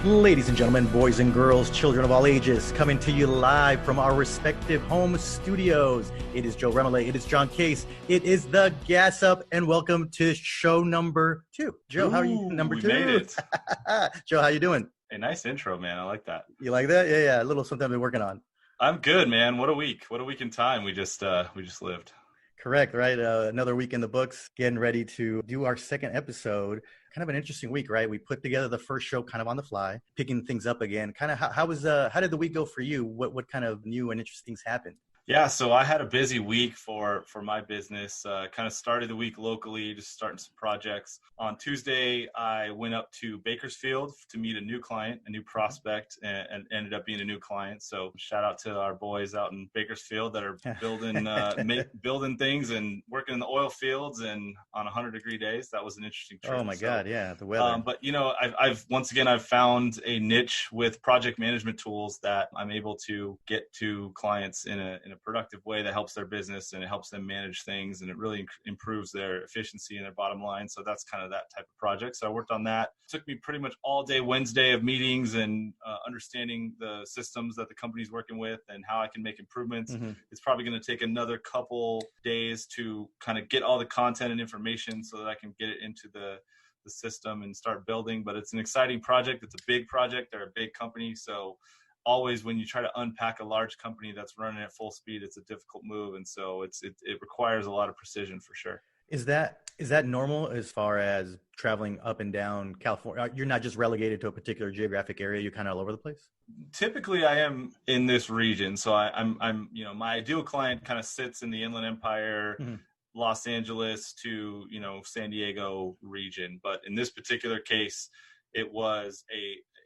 Ladies and gentlemen, boys and girls, children of all ages, coming to you live from our respective home studios. It is Joe Remole. It is John Case. It is the Gas Up, and welcome to show number 2. Joe, how are you? Number 2. We made it. Joe, how you doing? A nice intro, man. I like that. You like that? Yeah. A little something I've been working on. I'm good, man. What a week. What a week in time we just lived. Correct, right? Another week in the books, getting ready to do our second episode. Kind of an interesting week, right? We put together the first show kind of on the fly, picking things up again. Kind of how did the week go for you? What kind of new and interesting things happened? Yeah, so I had a busy week for my business. Kind of started the week locally, just starting some projects. On Tuesday, I went up to Bakersfield to meet a new client, a new prospect, and ended up being a new client. So shout out to our boys out in Bakersfield that are building building things and working in the oil fields and on 100-degree days. That was an interesting trip. Oh my God, yeah, the weather. But I've found a niche with project management tools that I'm able to get to clients in a productive way that helps their business and it helps them manage things, and it really improves their efficiency and their bottom line. So that's kind of that type of project. So I worked on that. It took me pretty much all day Wednesday of meetings and understanding the systems that the company's working with and how I can make improvements. Mm-hmm. It's probably going to take another couple days to kind of get all the content and information so that I can get it into the system and start building. But it's an exciting project. It's a big project. They're a big company. So always when you try to unpack a large company that's running at full speed, it's a difficult move. And so it requires a lot of precision for sure. Is that normal as far as traveling up and down California? You're not just relegated to a particular geographic area. You're kind of all over the place? Typically I am in this region. So I'm my ideal client kind of sits in the Inland Empire, mm-hmm. Los Angeles to, San Diego region. But in this particular case, it was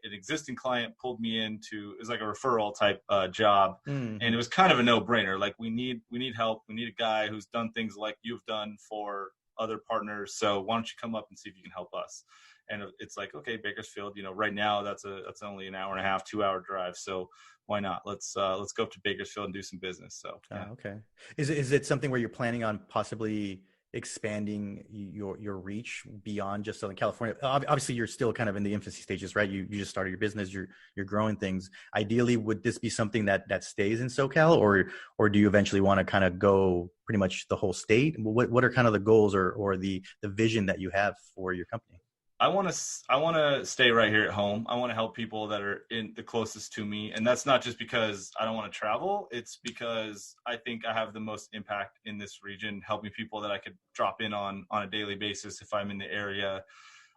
an existing client pulled me into, it was like a referral type job. Mm-hmm. And it was kind of a no-brainer. Like we need help. We need a guy who's done things like you've done for other partners. So why don't you come up and see if you can help us? And it's like, okay, Bakersfield, right now that's only an hour and a half, 2-hour drive. So why not? Let's go up to Bakersfield and do some business. So, yeah. Okay. Is it something where you're planning on possibly expanding your reach beyond just Southern California? Obviously you're still kind of in the infancy stages, right? You just started your business, you're growing things. Ideally, would this be something that stays in SoCal, or do you eventually want to kind of go pretty much the whole state? What are kind of the goals or the vision that you have for your company? I want to stay right here at home. I want to help people that are in the closest to me. And that's not just because I don't want to travel. It's because I think I have the most impact in this region, helping people that I could drop in on a daily basis if I'm in the area.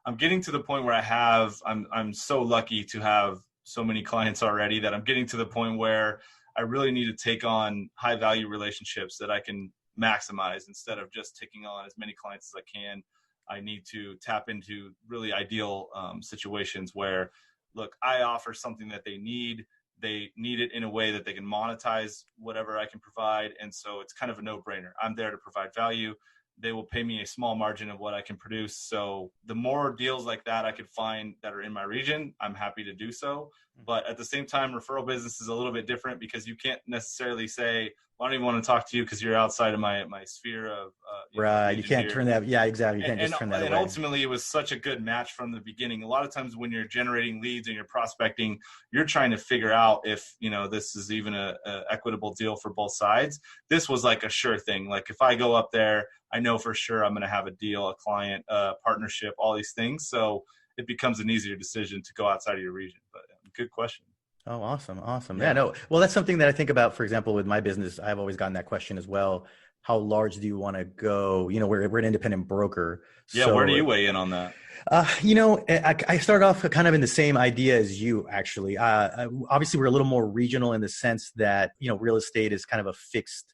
I'm getting to the point where I'm so lucky to have so many clients already that I'm getting to the point where I really need to take on high value relationships that I can maximize instead of just taking on as many clients as I can. I need to tap into really ideal situations where, look, I offer something that they need. They need it in a way that they can monetize whatever I can provide. And so it's kind of a no-brainer. I'm there to provide value. They will pay me a small margin of what I can produce. So the more deals like that I could find that are in my region, I'm happy to do so. But at the same time, referral business is a little bit different because you can't necessarily say, well, I don't even want to talk to you because you're outside of my sphere of right. You can't turn that. Yeah, exactly. You can't just turn that away. And ultimately, it was such a good match from the beginning. A lot of times when you're generating leads and you're prospecting, you're trying to figure out if, this is even a equitable deal for both sides. This was like a sure thing. Like if I go up there, I know for sure I'm going to have a deal, a client, a partnership, all these things. So it becomes an easier decision to go outside of your region. But good question. Oh, awesome. Yeah, no. Well, that's something that I think about, for example, with my business. I've always gotten that question as well. How large do you want to go? We're an independent broker. Yeah. So, where do you weigh in on that? I started off kind of in the same idea as you, actually. Obviously, we're a little more regional in the sense that, real estate is kind of a fixed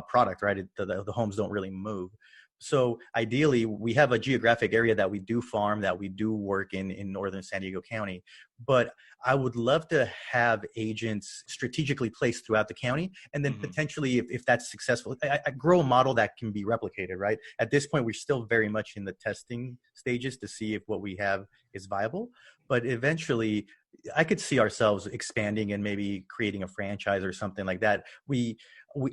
product, right? The homes don't really move. So ideally, we have a geographic area that we do farm, that we do work in northern San Diego County. But I would love to have agents strategically placed throughout the county. And then potentially, if that's successful, I grow a model that can be replicated, right? At this point, we're still very much in the testing stages to see if what we have is viable. But eventually, I could see ourselves expanding and maybe creating a franchise or something like that. We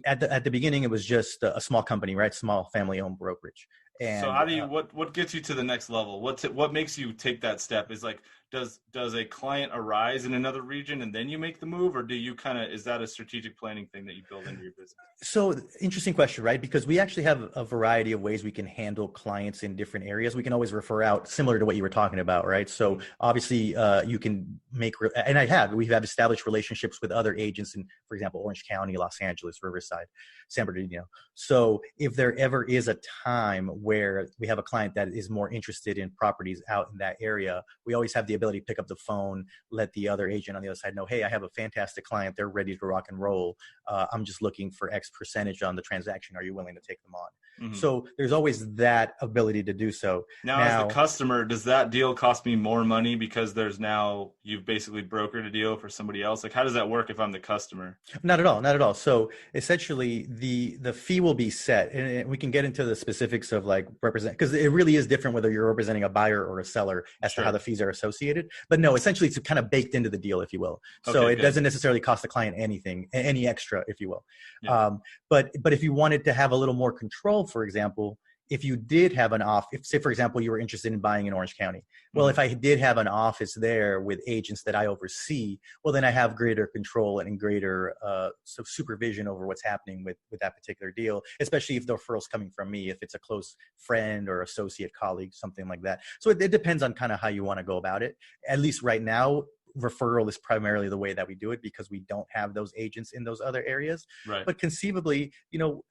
at the beginning, it was just a small company, right? Small family-owned brokerage. And so how do you, what gets you to the next level? What makes you take that step? Is like, does a client arise in another region and then you make the move, or do you is that a strategic planning thing that you build into your business? So interesting question, right? Because we actually have a variety of ways we can handle clients in different areas. We can always refer out, similar to what you were talking about, right? So obviously you can make, and we have established relationships with other agents in, for example, Orange County, Los Angeles, Riverside, San Bernardino. So if there ever is a time where we have a client that is more interested in properties out in that area, we always have the ability to pick up the phone, let the other agent on the other side know, hey, I have a fantastic client. They're ready to rock and roll. I'm just looking for X percentage on the transaction. Are you willing to take them on? Mm-hmm. So there's always that ability to do so. Now, as the customer, does that deal cost me more money because you've basically brokered a deal for somebody else? Like, how does that work if I'm the customer? Not at all. Not at all. So essentially the fee will be set, and we can get into the specifics of like because it really is different whether you're representing a buyer or a seller as to how the fees are associated. But no, essentially it's kind of baked into the deal, if you will. So it doesn't necessarily cost the client anything, any extra, if you will. Yeah. But if you wanted to have a little more control, for example, if you did have say, for example, you were interested in buying in Orange County. Well, if I did have an office there with agents that I oversee, well, then I have greater control and greater supervision over what's happening with that particular deal, especially if the referral's coming from me, if it's a close friend or associate colleague, something like that. So it depends on kind of how you want to go about it. At least right now, referral is primarily the way that we do it because we don't have those agents in those other areas. Right. But conceivably, you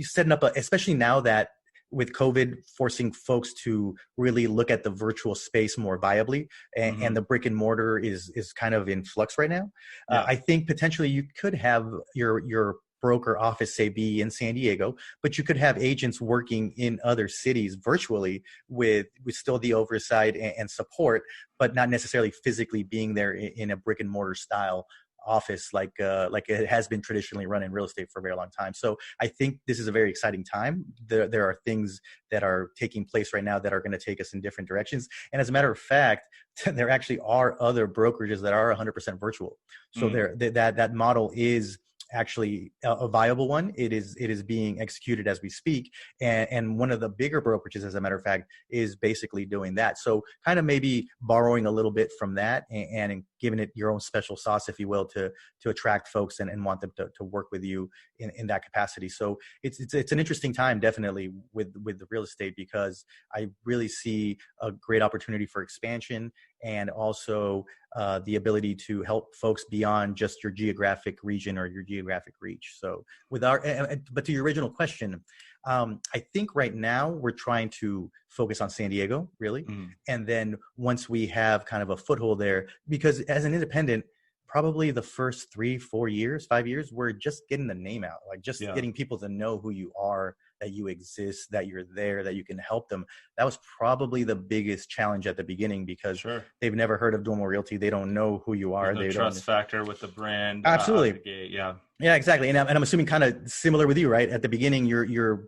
setting up especially now that with COVID forcing folks to really look at the virtual space more viably and the brick and mortar is kind of in flux right now. Yeah. I think potentially you could have your broker office, say, be in San Diego, but you could have agents working in other cities virtually with still the oversight and support, but not necessarily physically being there in a brick and mortar style office like it has been traditionally run in real estate for a very long time. So I think this is a very exciting time. There are things that are taking place right now that are going to take us in different directions. And as a matter of fact, there actually are other brokerages that are 100% virtual. So that model is actually a viable one. It is being executed as we speak. And one of the bigger brokerages, as a matter of fact, is basically doing that. So kind of maybe borrowing a little bit from that and giving it your own special sauce, if you will, to attract folks and want them to work with you in that capacity. So it's an interesting time, definitely, with the real estate, because I really see a great opportunity for expansion and also the ability to help folks beyond just your geographic region or your geographic reach. So but to your original question, I think right now we're trying to focus on San Diego, really. And then once we have kind of a foothold there, because as an independent, probably the first 3-4 years, 5 years, we're just getting the name out, like just getting people to know who you are, that you exist, that you're there, that you can help them. That was probably the biggest challenge at the beginning because they've never heard of Duomo Realty. They don't know who you are. There's no trust factor with the brand. Absolutely. Out of the gate. Yeah, exactly. And I'm assuming kind of similar with you, right? At the beginning, you're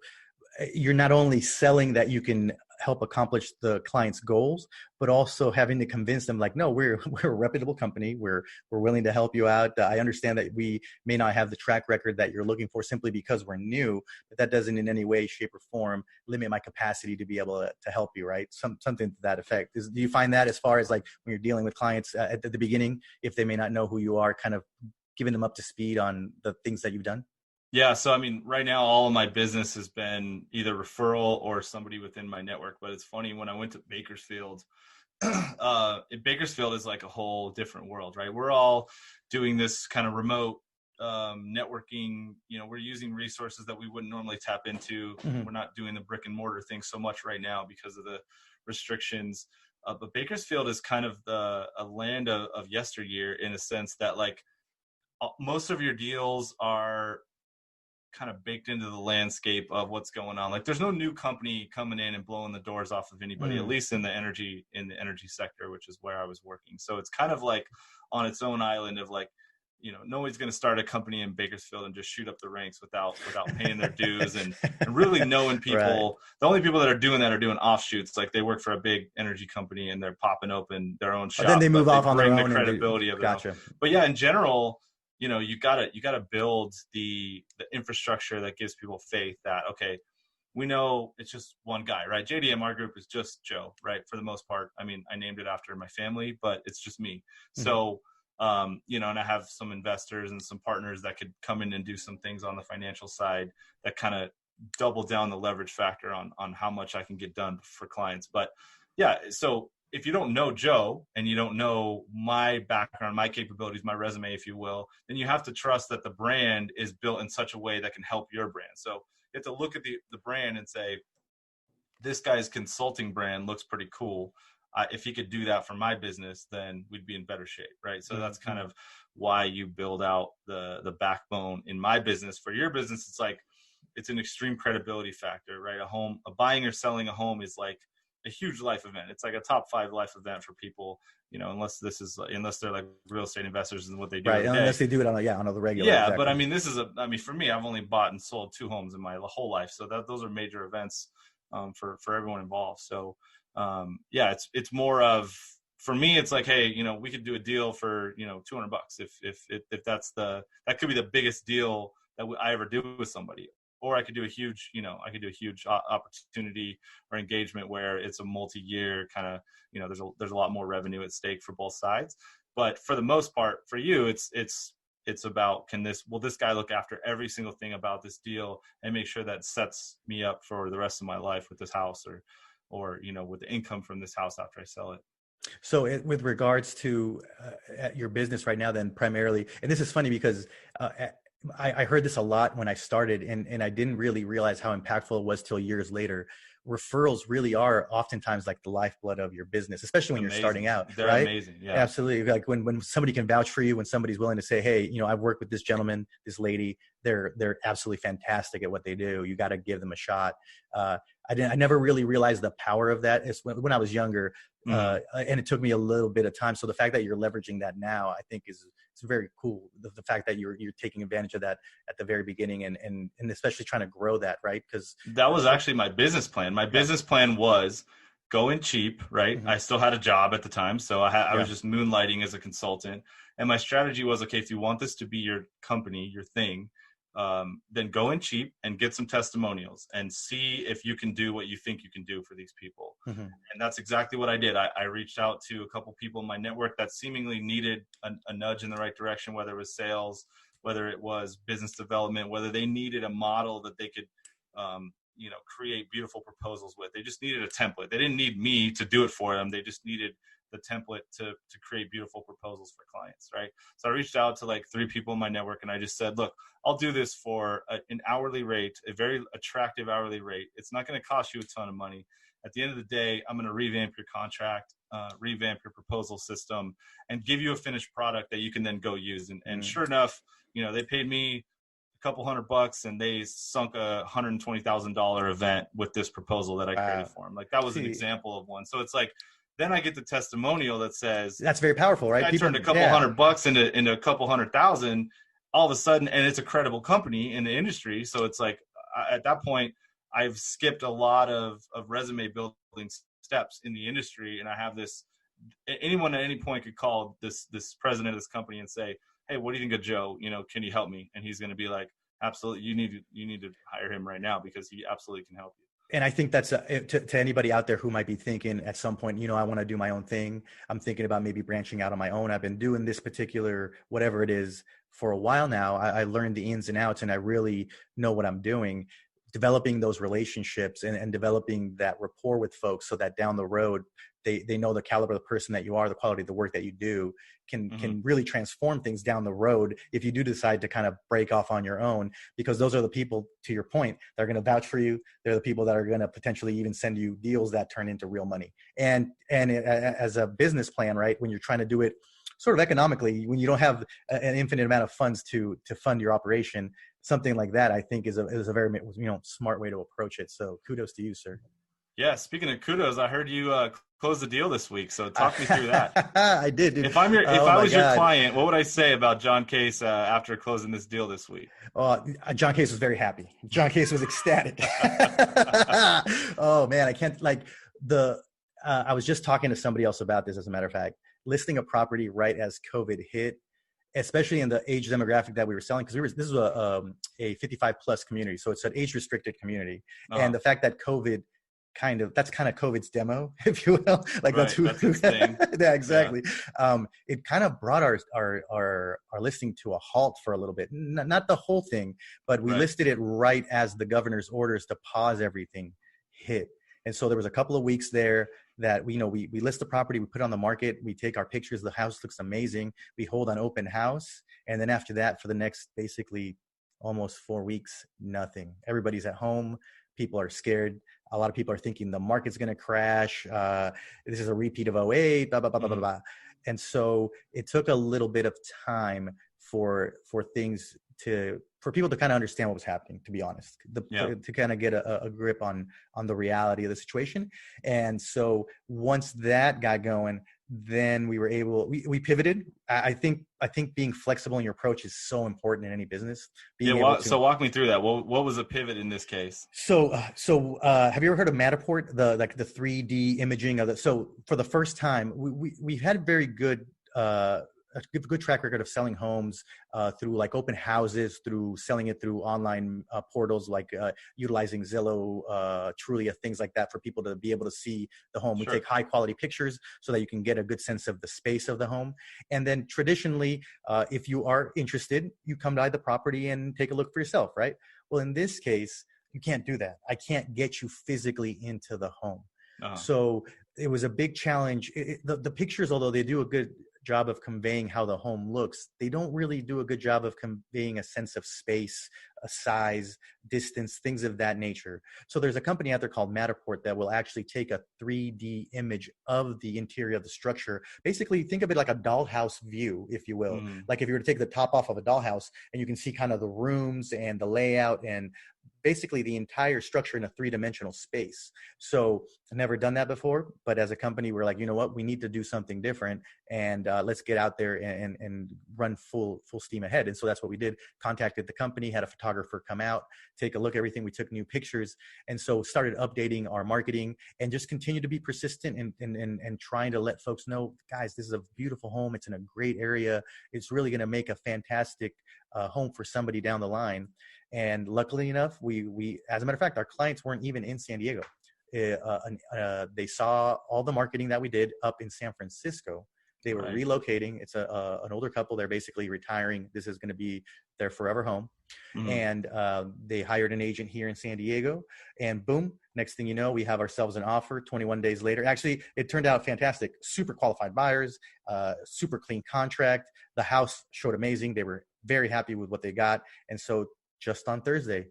not only selling that you can help accomplish the client's goals, but also having to convince them like, no, we're a reputable company. We're willing to help you out. I understand that we may not have the track record that you're looking for simply because we're new, but that doesn't in any way, shape, or form limit my capacity to be able to help you, right? Something to that effect. Do you find that as far as like when you're dealing with clients at the beginning, if they may not know who you are, kind of giving them up to speed on the things that you've done? Yeah. So, I mean, right now, all of my business has been either referral or somebody within my network. But it's funny, when I went to Bakersfield, Bakersfield is like a whole different world, right? We're all doing this kind of remote networking. We're using resources that we wouldn't normally tap into. We're not doing the brick and mortar thing so much right now because of the restrictions. But Bakersfield is kind of a land of yesteryear, in a sense that like most of your deals are kind of baked into the landscape of what's going on. Like there's no new company coming in and blowing the doors off of anybody, at least in the energy sector, which is where I was working. So it's kind of like on its own island of like, nobody's going to start a company in Bakersfield and just shoot up the ranks without paying their dues and really knowing people. Right. The only people that are doing that are doing offshoots. Like they work for a big energy company and they're popping open their own shop. But then they move off on their own. The credibility of it. Gotcha. But yeah, in general, you gotta build the infrastructure that gives people faith that, okay, we know it's just one guy, right? JDMR Group is just Joe, right? For the most part. I mean, I named it after my family, but it's just me. Mhm. So, and I have some investors and some partners that could come in and do some things on the financial side that kind of double down the leverage factor on how much I can get done for clients. But yeah, so if you don't know Joe and you don't know my background, my capabilities, my resume, if you will, then you have to trust that the brand is built in such a way that can help your brand. So you have to look at the brand and say, this guy's consulting brand looks pretty cool. If he could do that for my business, then we'd be in better shape, right? So that's kind of why you build out the backbone in my business. For your business, it's like, it's an extreme credibility factor, right? A buying or selling a home is like a huge life event. It's like a top 5 life event for people, unless they're like real estate investors and what they do. Right. Unless they do it on the regular. Yeah. Exactly. But I mean, for me, I've only bought and sold 2 homes in my whole life. So those are major events for everyone involved. So it's more of, for me, it's like, hey, we could do a deal for, $200 if that could be the biggest deal that I ever do with somebody. Or I could do a huge, opportunity or engagement where it's a multi-year kind of, there's a lot more revenue at stake for both sides. But for the most part, for you, it's about, will this guy look after every single thing about this deal and make sure that sets me up for the rest of my life with this house or with the income from this house after I sell it. So with regards to your business right now, then primarily, and this is funny because I heard this a lot when I started, and I didn't really realize how impactful it was till years later. Referrals really are oftentimes like the lifeblood of your business, especially when you're starting out. They're right? Amazing. Yeah, absolutely. Like when somebody can vouch for you, when somebody's willing to say, hey, I've worked with this gentleman, this lady, they're absolutely fantastic at what they do. You got to give them a shot. I never really realized the power of that. It's when I was younger, and it took me a little bit of time. So the fact that you're leveraging that now, I think it's very cool. The fact that you're taking advantage of that at the very beginning and especially trying to grow that, right? Because that was actually my business plan. My business plan was go in cheap, right? Mm-hmm. I still had a job at the time. So I was just moonlighting as a consultant. And my strategy was, okay, if you want this to be your company, your thing, then go in cheap and get some testimonials and see if you can do what you think you can do for these people. Mm-hmm. And that's exactly what I did. I reached out to a couple people in my network that seemingly needed a nudge in the right direction, whether it was sales, whether it was business development, whether they needed a model that they could, create beautiful proposals with. They just needed a template. They didn't need me to do it for them. They just needed the template to create beautiful proposals for clients, right? So I reached out to like 3 people in my network and I just said, look, I'll do this for an hourly rate, a very attractive hourly rate. It's not going to cost you a ton of money. At the end of the day, I'm going to revamp your contract, revamp your proposal system, and give you a finished product that you can then go use. And sure enough, they paid me a couple $100 and they sunk a $120,000 event with this proposal that I created for them. Like that was an example of one. So it's like, then I get the testimonial that says that's very powerful, right? I turned a couple $100 into a couple $100,000 all of a sudden, and it's a credible company in the industry. So it's like at that point, I've skipped a lot of resume building steps in the industry, and I have this. Anyone at any point could call this president of this company and say, "Hey, what do you think of Joe? Can you help me?" And he's going to be like, "Absolutely, you need to hire him right now because he absolutely can help you." And I think that's to anybody out there who might be thinking at some point, I want to do my own thing. I'm thinking about maybe branching out on my own. I've been doing this particular, whatever it is, for a while now. I learned the ins and outs and I really know what I'm doing. Developing those relationships and developing that rapport with folks so that down the road, they know the caliber of the person that you are, the quality of the work that you do can really transform things down the road if you do decide to kind of break off on your own, because those are the people, to your point, that are going to vouch for you. They're the people that are going to potentially even send you deals that turn into real money. And as a business plan, right, when you're trying to do it sort of economically, when you don't have an infinite amount of funds to fund your operation, something like that, I think is a very smart way to approach it. So kudos to you, sir. Yeah. Speaking of kudos, I heard you close the deal this week. So talk me through that. I did. Dude. If I was your client, what would I say about John Case after closing this deal this week? John Case was very happy. John Case was ecstatic. Oh man, I can't I was just talking to somebody else about this, as a matter of fact. Listing a property right as COVID hit, especially in the age demographic that we were selling, because this is a 55 plus community, so it's an age restricted community. And the fact that COVID that's kind of COVID's demo, if you will. Like right, that's its thing. Yeah, exactly. Yeah. It kind of brought our listing to a halt for a little bit. Not the whole thing, but we listed it right as the governor's orders to pause everything hit. And so there was a couple of weeks there that we list the property, we put it on the market, we take our pictures, the house looks amazing, we hold an open house, and then after that, for the next basically almost 4 weeks, nothing. Everybody's at home. People are scared. A lot of people are thinking the market's going to crash. This is a repeat of 2008, blah, blah, blah, blah, blah, blah. And so it took a little bit of time for people to kind of understand what was happening, to be honest, to kind of get a grip on the reality of the situation. And so once that got going, then we pivoted. I think being flexible in your approach is so important in any business. So walk me through that. What was a pivot in this case? So have you ever heard of Matterport, the 3D imaging of it? So for the first time, we've had very good a good track record of selling homes through like open houses, through selling it through online portals, like utilizing Zillow, Trulia, things like that, for people to be able to see the home. Sure. We take high quality pictures so that you can get a good sense of the space of the home. And then traditionally, if you are interested, you come by the property and take a look for yourself, right? Well, in this case, you can't do that. I can't get you physically into the home. Uh-huh. So it was a big challenge. The pictures, although they do a good job of conveying how the home looks, they don't really do a good job of conveying a sense of space, a size, distance, things of that nature. So there's a company out there called Matterport that will actually take a 3D image of the interior of the structure. Basically, think of it like a dollhouse view, if you will. Like if you were to take the top off of a dollhouse and you can see kind of the rooms and the layout and basically the entire structure in a three-dimensional space. So I've never done that before, but as a company, we're like, you know what, we need to do something different, and let's get out there and run full steam ahead. And so that's what we did. Contacted the company, had a photographer come out, take a look at everything. We took new pictures, and so started updating our marketing and just continue to be persistent and trying to let folks know, guys, this is a beautiful home. It's in a great area. It's really going to make a fantastic home for somebody down the line. And luckily enough, we as a matter of fact, our clients weren't even in San Diego. They saw all the marketing that we did up in San Francisco. They were relocating. It's an older couple. They're basically retiring. This is going to be their forever home. And they hired an agent here in San Diego, and boom, next thing you know, we have ourselves an offer 21 days later. Actually, it turned out fantastic. Super qualified buyers, super clean contract. The house showed amazing. They were very happy with what they got. And so just on Thursday,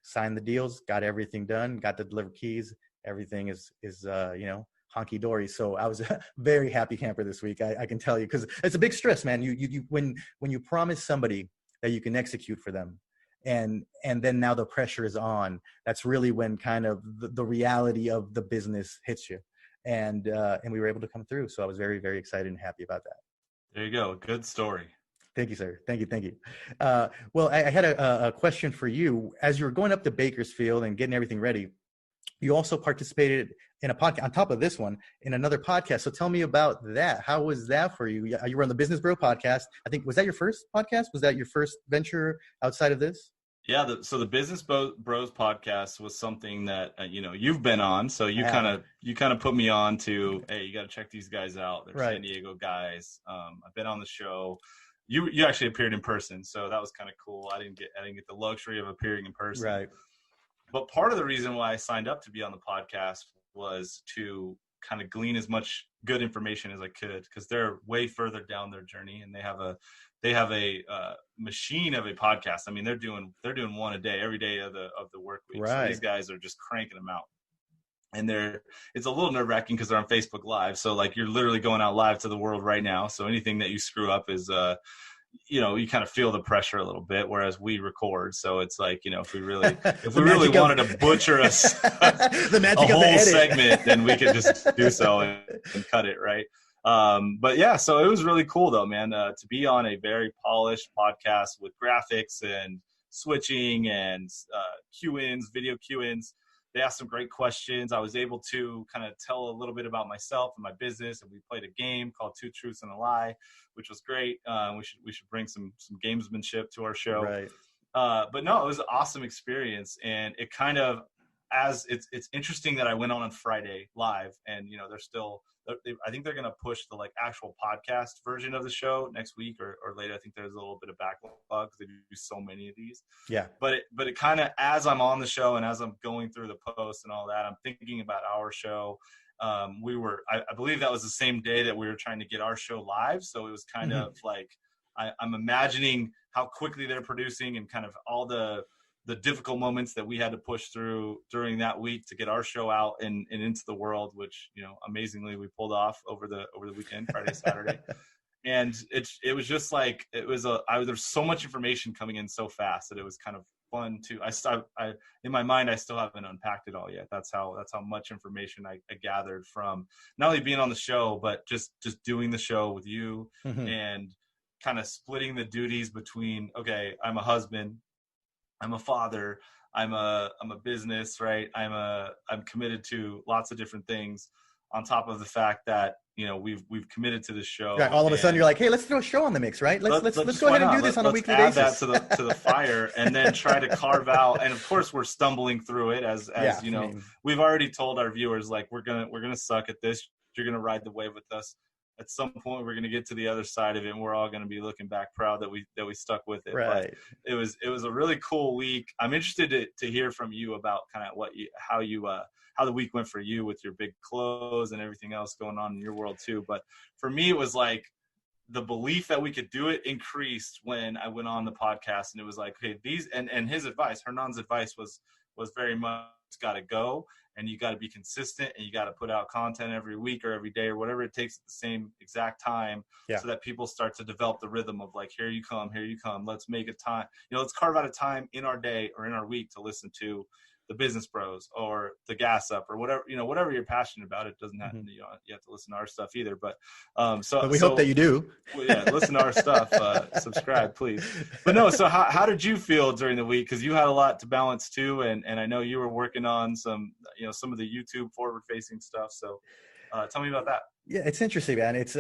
signed the deals, got everything done, got the delivered keys. Everything is honky dory. So I was a very happy camper this week. I can tell you, because it's a big stress, man. When you promise somebody that you can execute for them, and then now the pressure is on, that's really when kind of the reality of the business hits you. And we were able to come through. So I was very, very excited and happy about that. There you go. Good story. Thank you, sir. Thank you. Well, I had a question for you. As you were going up to Bakersfield and getting everything ready, you also participated in a podcast on top of this one, in another podcast. So tell me about that. How was that for you? You were on the Business Bro podcast. I think, was that your first podcast? Was that your first venture outside of this? Yeah. So the Business Bros podcast was something that, you've been on. So you kind of put me on to, hey, you got to check these guys out. They're San Diego guys. I've been on the show. You actually appeared in person, so that was kind of cool. I didn't get the luxury of appearing in person. Right. But part of the reason why I signed up to be on the podcast was to kind of glean as much good information as I could, because they're way further down their journey, and they have a machine of a podcast. I mean, they're doing one a day, every day of the work week. Right. So these guys are just cranking them out. And it's a little nerve-wracking because they're on Facebook Live. So like, you're literally going out live to the world right now. So anything that you screw up is, you kind of feel the pressure a little bit, whereas we record. So it's like, if we really wanted to butcher us the magic a of whole the edit. segment, then we could just do so and cut it. Right. But yeah, so it was really cool though, man, to be on a very polished podcast with graphics and switching and Q-ins, video Q-ins. they asked some great questions. I was able to kind of tell a little bit about myself and my business, and we played a game called Two Truths and a Lie, which was great. We should bring some gamesmanship to our show. Right. But no, it was an awesome experience, and it kind of, as it's interesting that I went on Friday live, and they're still, I think they're going to push the like actual podcast version of the show next week or later. I think there's a little bit of backlog because they do so many of these. Yeah. But it kind of, as I'm on the show and as I'm going through the posts and all that, I'm thinking about our show. I believe that was the same day that we were trying to get our show live. So it was kind of like, I'm imagining how quickly they're producing and kind of all the difficult moments that we had to push through during that week to get our show out and into the world, which, amazingly we pulled off over the weekend, Friday, Saturday. And it was just like, there's so much information coming in so fast that it was kind of fun to, in my mind, I still haven't unpacked it all yet. That's how much information I gathered from not only being on the show, but just doing the show with you and kind of splitting the duties between, okay, I'm a husband, I'm a father, I'm a business, right? I'm committed to lots of different things on top of the fact that, we've committed to the show. Right. All of a sudden you're like, hey, let's throw a show on the mix, right? Let's go ahead and do this on a weekly basis. Let's add that to the fire and then try to carve out. And of course we're stumbling through it as we've already told our viewers, like, we're going to suck at this. You're going to ride the wave with us. At some point we're going to get to the other side of it, and we're all going to be looking back proud that we stuck with it. Right. But it was a really cool week. I'm interested to hear from you about kind of how the week went for you with your big close and everything else going on in your world too. But for me, it was like the belief that we could do it increased when I went on the podcast, and it was like, okay, and his advice, Hernan's advice was very much, it's got to go. And you got to be consistent, and you got to put out content every week or every day or whatever it takes at the same exact time, so that people start to develop the rhythm of like, here you come. Let's make a time, let's carve out a time in our day or in our week to listen to the Business Bros or the Gas Up or whatever, whatever you're passionate about. It doesn't have to, you have to listen to our stuff either, but we hope that you do. Well, yeah, listen to our stuff, subscribe, please. But no, so how did you feel during the week? Because you had a lot to balance too, and I know you were working on some of the YouTube forward facing stuff. So tell me about that. Yeah, it's interesting, man. It's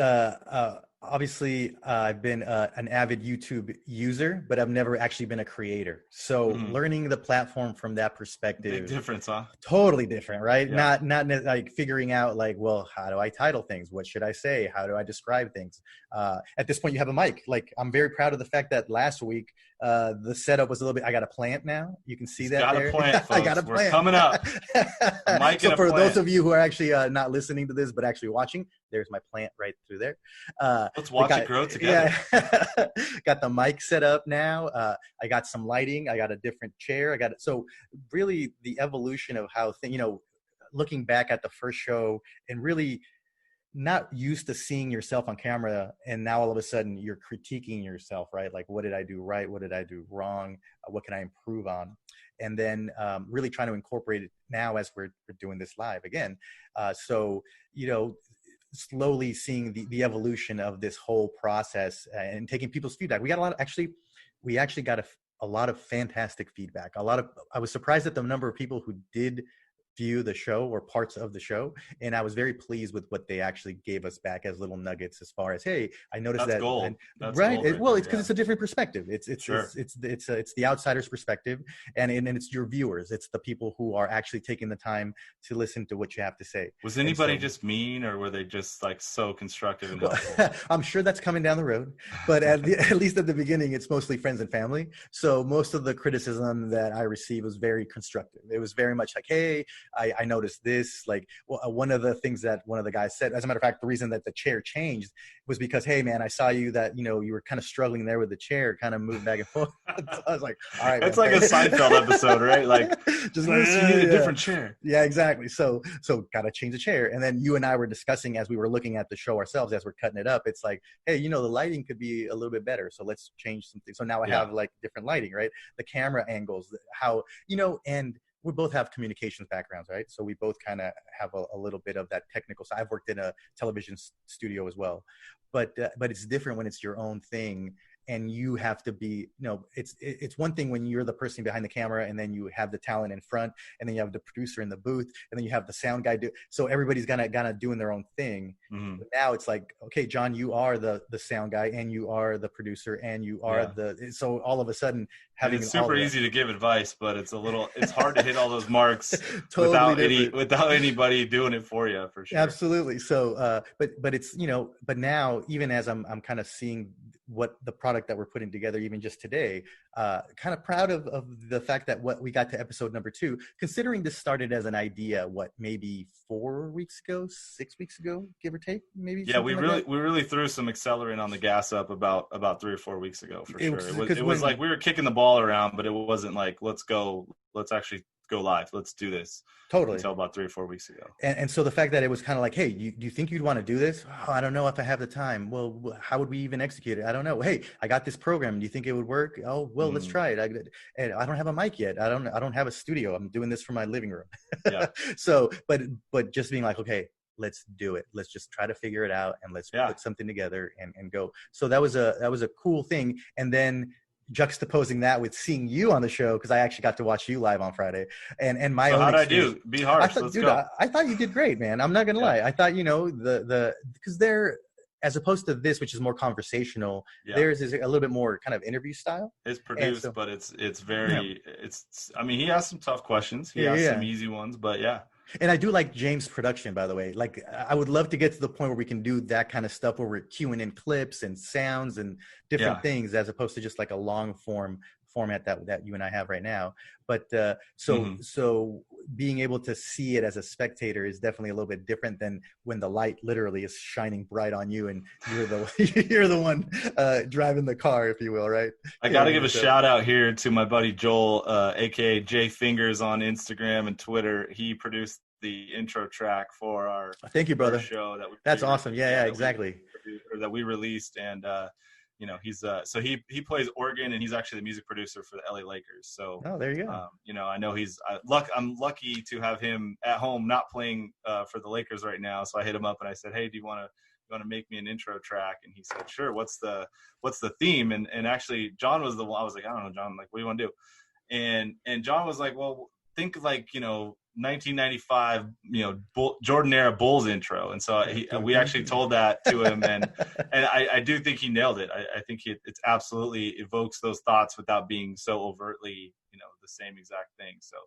obviously I've been an avid YouTube user, but I've never actually been a creator. So learning the platform from that perspective, big difference, huh? Totally different, right? Yeah. Not like figuring out like, well, how do I title things? What should I say? How do I describe things? At this point, you have a mic. Like, I'm very proud of the fact that last week the setup was a little bit. I got a plant now. You can see that there. I got a plant. We're coming up. So for those of you who are actually not listening to this but actually watching, there's my plant right through there. Let's watch it grow together. Yeah. Got the mic set up now. I got some lighting. I got a different chair. So really the evolution of how looking back at the first show and really not used to seeing yourself on camera, and now all of a sudden you're critiquing yourself, right? Like, what did I do right? What did I do wrong? What can I improve on? And then really trying to incorporate it now as we're doing this live again. Slowly seeing the evolution of this whole process and taking people's feedback. We got we actually got a lot of fantastic feedback. I was surprised at the number of people who did view the show or parts of the show, and I was very pleased with what they actually gave us back as little nuggets as far as, hey, I noticed that's that gold. And, that's right gold well it's because it's a different perspective. It's the outsider's perspective, and it's your viewers, it's the people who are actually taking the time to listen to what you have to say. Was anybody just mean, or were they just like so constructive and helpful? I'm sure that's coming down the road, but at least at the beginning, it's mostly friends and family. So most of the criticism that I received was very constructive. It was very much like, hey, I noticed this. Like, one of the things that one of the guys said, as a matter of fact, the reason that the chair changed was because, hey man, I saw you that, you were kind of struggling there with the chair, kind of moved back and forth. So I was like, all right. It's like a Seinfeld episode, right? Like, just you need a different chair. Yeah, exactly. So got to change the chair. And then you and I were discussing as we were looking at the show ourselves, as we're cutting it up, it's like, hey, the lighting could be a little bit better. So let's change something. So now I have like different lighting, right? The camera angles, how, and we both have communications backgrounds, right? So we both kind of have a little bit of that technical side. I've worked in a television studio as well, but it's different when it's your own thing. and you have to be, it's one thing when you're the person behind the camera and then you have the talent in front and then you have the producer in the booth and then you have the sound guy so everybody's kind of doing their own thing. Mm-hmm. But now it's like, okay, John, you are the sound guy and you are the producer and you are so all of a sudden having it's super easy to give advice, but it's hard to hit all those marks totally without anybody doing it for you, for sure. Absolutely. So but it's, but now even as I'm kind of seeing what the product that we're putting together, even just today, kind of proud of the fact that what we got to episode number 2, considering this started as an idea, maybe 4 weeks ago, 6 weeks ago, give or take, maybe. Yeah, we really threw some accelerant on the gas up about 3 or 4 weeks ago, for sure. It was like we were kicking the ball around, but it wasn't like, let's actually go live, let's do this. Totally. Until about 3 or 4 weeks ago. And so the fact that it was kind of like, hey, do you think you'd want to do this? Oh, I don't know if I have the time. Well, how would we even execute it? I don't know. Hey, I got this program. Do you think it would work? Oh, well, let's try it. I don't have a mic yet. I don't have a studio. I'm doing this from my living room. Yeah. So, but just being like, okay, let's do it. Let's just try to figure it out and let's put something together and go. So that was a cool thing. And then juxtaposing that with seeing you on the show, because I actually got to watch you live on Friday, and my own. How'd I do? Be harsh. I thought you did great, man. I'm not gonna lie. I thought because they're, as opposed to this, which is more conversational, theirs is a little bit more kind of interview style. It's produced, but it's very I mean, he has some tough questions. He has some easy ones, but yeah. And I do like James' production, by the way. Like, I would love to get to the point where we can do that kind of stuff where we're queuing in clips and sounds and different things, as opposed to just like a long format that you and I have right now. But so being able to see it as a spectator is definitely a little bit different than when the light literally is shining bright on you and you're the one driving the car, if you will, right? I got to give a shout out here to my buddy Joel, aka J Fingers on Instagram and Twitter. He produced the intro track for our thank you, brother show that's awesome. Exactly. That we released, and he's so he plays organ, and he's actually the music producer for the LA Lakers. So there you go. I know I'm lucky to have him at home, not playing for the Lakers right now. So I hit him up and I said, hey, do you want to make me an intro track? And he said, sure. What's the theme? And actually John was the one. I was like, I don't know, John, like, what do you want to do? And John was like, well, think like 1995, Jordan era Bulls intro. And so we actually told that to him, and I do think he nailed it. I think it absolutely evokes those thoughts without being so overtly, the same exact thing. So.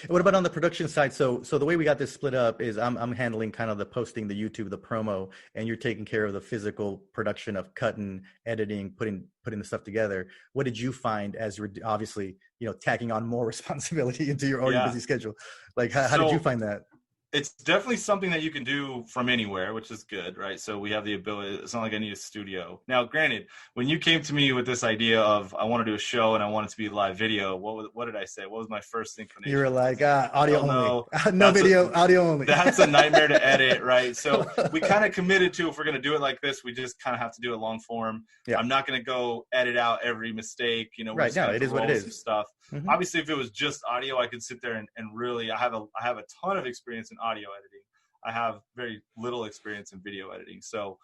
What about on the production side? So the way we got this split up is I'm handling kind of the posting, the YouTube, the promo, and you're taking care of the physical production of cutting, editing, putting the stuff together. What did you find as you're obviously, tacking on more responsibility into your already busy schedule? Like, how did you find that? It's definitely something that you can do from anywhere, which is good, right? So we have the ability. It's not like I need a studio. Now, granted, when you came to me with this idea of I want to do a show and I want it to be live video, what did I say? What was my first inclination? You were like, audio only. No video, audio only. That's a nightmare to edit, right? So we kind of committed to, if we're going to do it like this, we just kind of have to do it long form. Yeah. I'm not going to go edit out every mistake. Right now, it is what it is. Stuff. Mm-hmm. Obviously, if it was just audio, I could sit there and really, I have a ton of experience in audio editing. I have very little experience in video editing. So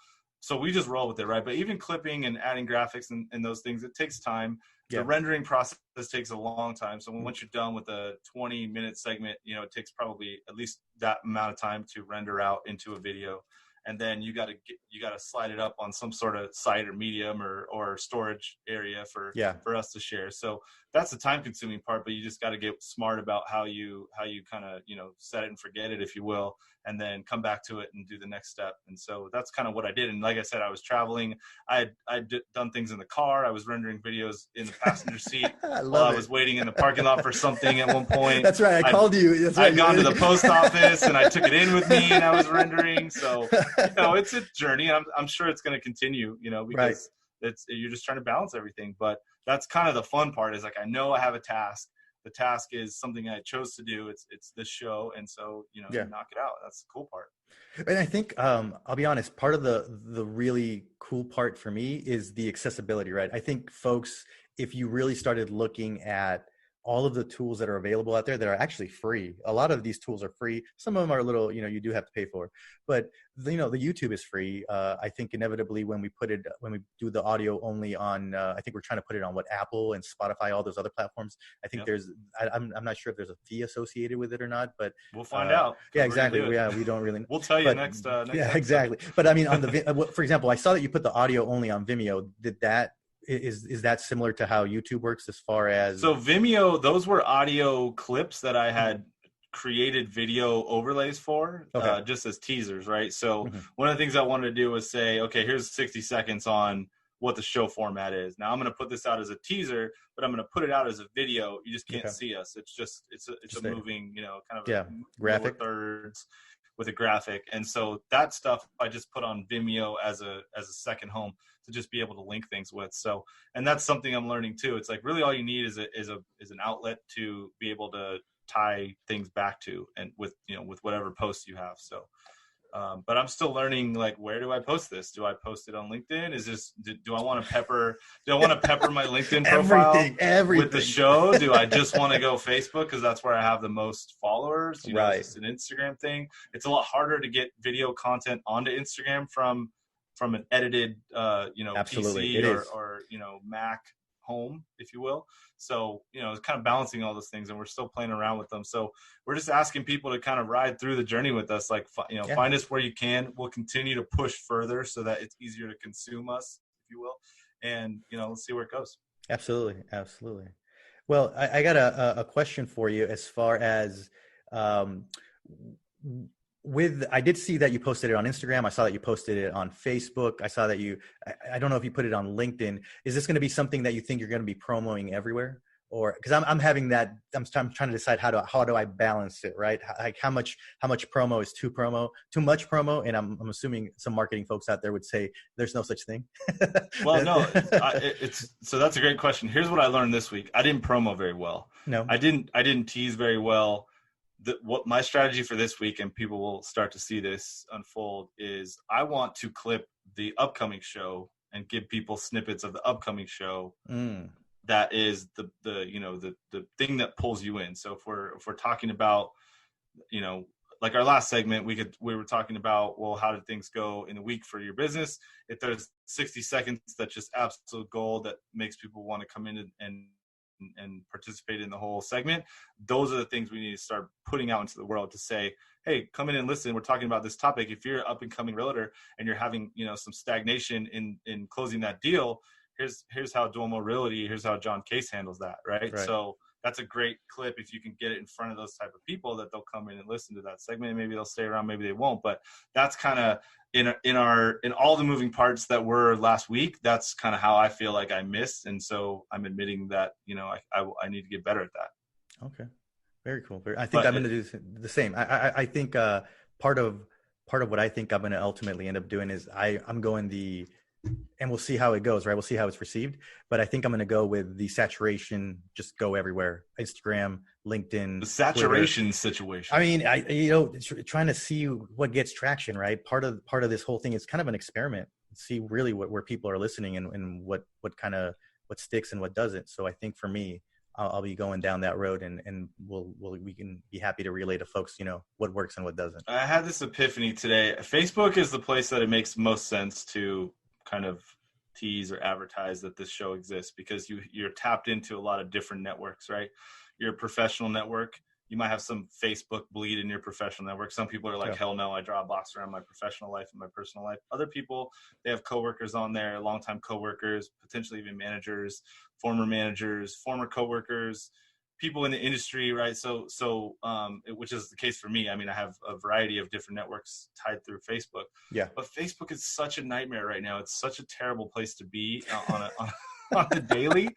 we just roll with it, right? But even clipping and adding graphics and those things, it takes time. Yeah. The rendering process takes a long time. So once you're done with a 20-minute segment, it takes probably at least that amount of time to render out into a video. And then you got to slide it up on some sort of site or medium or storage area for us to share. So that's the time consuming part, but you just got to get smart about how you kind of, set it and forget it, if you will, and then come back to it and do the next step. And so that's kind of what I did. And like I said, I was traveling. I'd done things in the car. I was rendering videos in the passenger seat I was waiting in the parking lot for something at one point. That's right. I called you. That's right. I'd gone to the post office and I took it in with me and I was rendering. So, it's a journey. I'm sure it's going to continue, because you're just trying to balance everything. But that's kind of the fun part, is like, I know I have a task. The task is something I chose to do. It's this show. And so, knock it out. That's the cool part. And I think, I'll be honest, part of the really cool part for me is the accessibility, right? I think folks, if you really started looking at all of the tools that are available out there that are actually free. A lot of these tools are free. Some of them are a little, you do have to pay for, but the YouTube is free. I think inevitably when we do the audio only on, I think we're trying to put it on Apple and Spotify, all those other platforms. I think I'm not sure if there's a fee associated with it or not, but we'll find out. Yeah, exactly. Yeah, we don't really. We'll tell you next yeah, episode. Exactly. But I mean, for example, I saw that you put the audio only on Vimeo. Is that similar to how YouTube works as far as? So Vimeo, those were audio clips that I had created video overlays for, just as teasers, right? So one of the things I wanted to do was say, okay, here's 60 seconds on what the show format is. Now I'm going to put this out as a teaser, but I'm going to put it out as a video. You just can't see us. It's just it's a moving, kind of graphic thirds with a graphic. And so that stuff I just put on Vimeo as a second home to just be able to link things with. So, and that's something I'm learning too. It's like really all you need is an outlet to be able to tie things back to, and with whatever posts you have. So, but I'm still learning, like, where do I post this? Do I post it on LinkedIn? Do I want to pepper my LinkedIn profile everything with the show? Do I just want to go Facebook because that's where I have the most followers? Right. It's an Instagram thing. It's a lot harder to get video content onto Instagram from an edited, Absolutely. PC or Mac home, if you will. So, it's kind of balancing all those things, and we're still playing around with them. So we're just asking people to kind of ride through the journey with us. Like, find us where you can. We'll continue to push further so that it's easier to consume us, if you will. And, let's see where it goes. Absolutely. Absolutely. Well, I got a question for you as far as, I did see that you posted it on Instagram. I saw that you posted it on Facebook. I saw that I don't know if you put it on LinkedIn. Is this going to be something that you think you're going to be promoting everywhere? Or because I'm having that, I'm trying to decide how do I balance it, right? Like how much promo is too much promo? And I'm assuming some marketing folks out there would say there's no such thing. Well, no, so that's a great question. Here's what I learned this week. I didn't promo very well. No, I didn't tease very well. What my strategy for this week, and people will start to see this unfold, is I want to clip the upcoming show and give people snippets of the upcoming show. That is the thing that pulls you in. So if we're talking about, like our last segment, we were talking about, well, how did things go in the week for your business? If there's 60 seconds that's just absolute gold that makes people want to come in and participate in the whole segment, those are the things we need to start putting out into the world to say, hey, come in and listen. We're talking about this topic. If you're an up and coming realtor and you're having, some stagnation in closing that deal, here's how Duomo Realty, here's how John Case handles that. Right. So that's a great clip. If you can get it in front of those type of people, that they'll come in and listen to that segment, and maybe they'll stay around, maybe they won't. But that's kind of in all the moving parts that were last week. That's kind of how I feel like I missed. And so I'm admitting that, I need to get better at that. Okay. Very cool. I think I'm going to do the same. I think part of what I think I'm going to ultimately end up doing is I'm going and we'll see how it goes, right? We'll see how it's received. But I think I'm going to go with the saturation, just go everywhere. Instagram, LinkedIn. The saturation Twitter. Situation. I mean, trying to see what gets traction, right? Part of this whole thing is kind of an experiment. See really where people are listening and what sticks and what doesn't. So I think for me, I'll be going down that road, and we can be happy to relay to folks, what works and what doesn't. I had this epiphany today. Facebook is the place that it makes most sense to kind of tease or advertise that this show exists, because you're tapped into a lot of different networks, right? Your professional network, you might have some Facebook bleed in your professional network. Some people are like, hell no, I draw a box around my professional life and my personal life. Other people, they have coworkers on there, longtime coworkers, potentially even managers, former coworkers, people in the industry, right? So which is the case for me. I mean, I have a variety of different networks tied through Facebook. Yeah. But Facebook is such a nightmare right now. It's such a terrible place to be on the daily.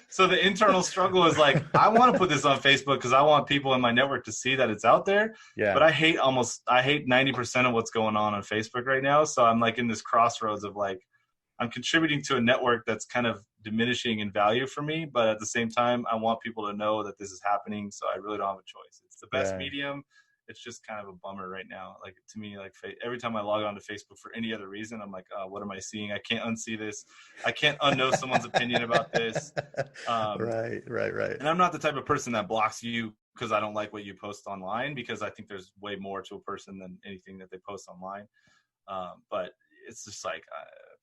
So the internal struggle is like, I want to put this on Facebook because I want people in my network to see that it's out there. Yeah. But I hate 90% of what's going on Facebook right now. So I'm like in this crossroads of like, I'm contributing to a network that's kind of diminishing in value for me, but at the same time, I want people to know that this is happening. So I really don't have a choice. It's the best medium. it's just kind of a bummer right now. Like to me, like every time I log on to Facebook for any other reason, I'm like, what am I seeing? I can't unsee this. I can't unknow someone's opinion about this. Right. And I'm not the type of person that blocks you because I don't like what you post online, because I think there's way more to a person than anything that they post online. But it's just like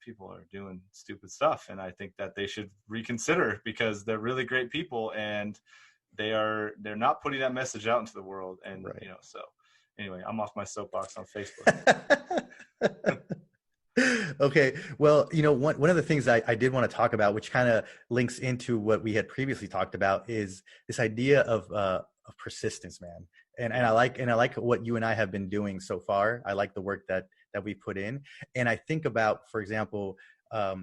people are doing stupid stuff, and I think that they should reconsider, because they're really great people, and they're not putting that message out into the world. And right. So anyway, I'm off my soapbox on Facebook. Okay. Well, one of the things I did want to talk about, which kind of links into what we had previously talked about, is this idea of persistence, man. And I like what you and I have been doing so far. I like the work that we put in. And I think about, for example,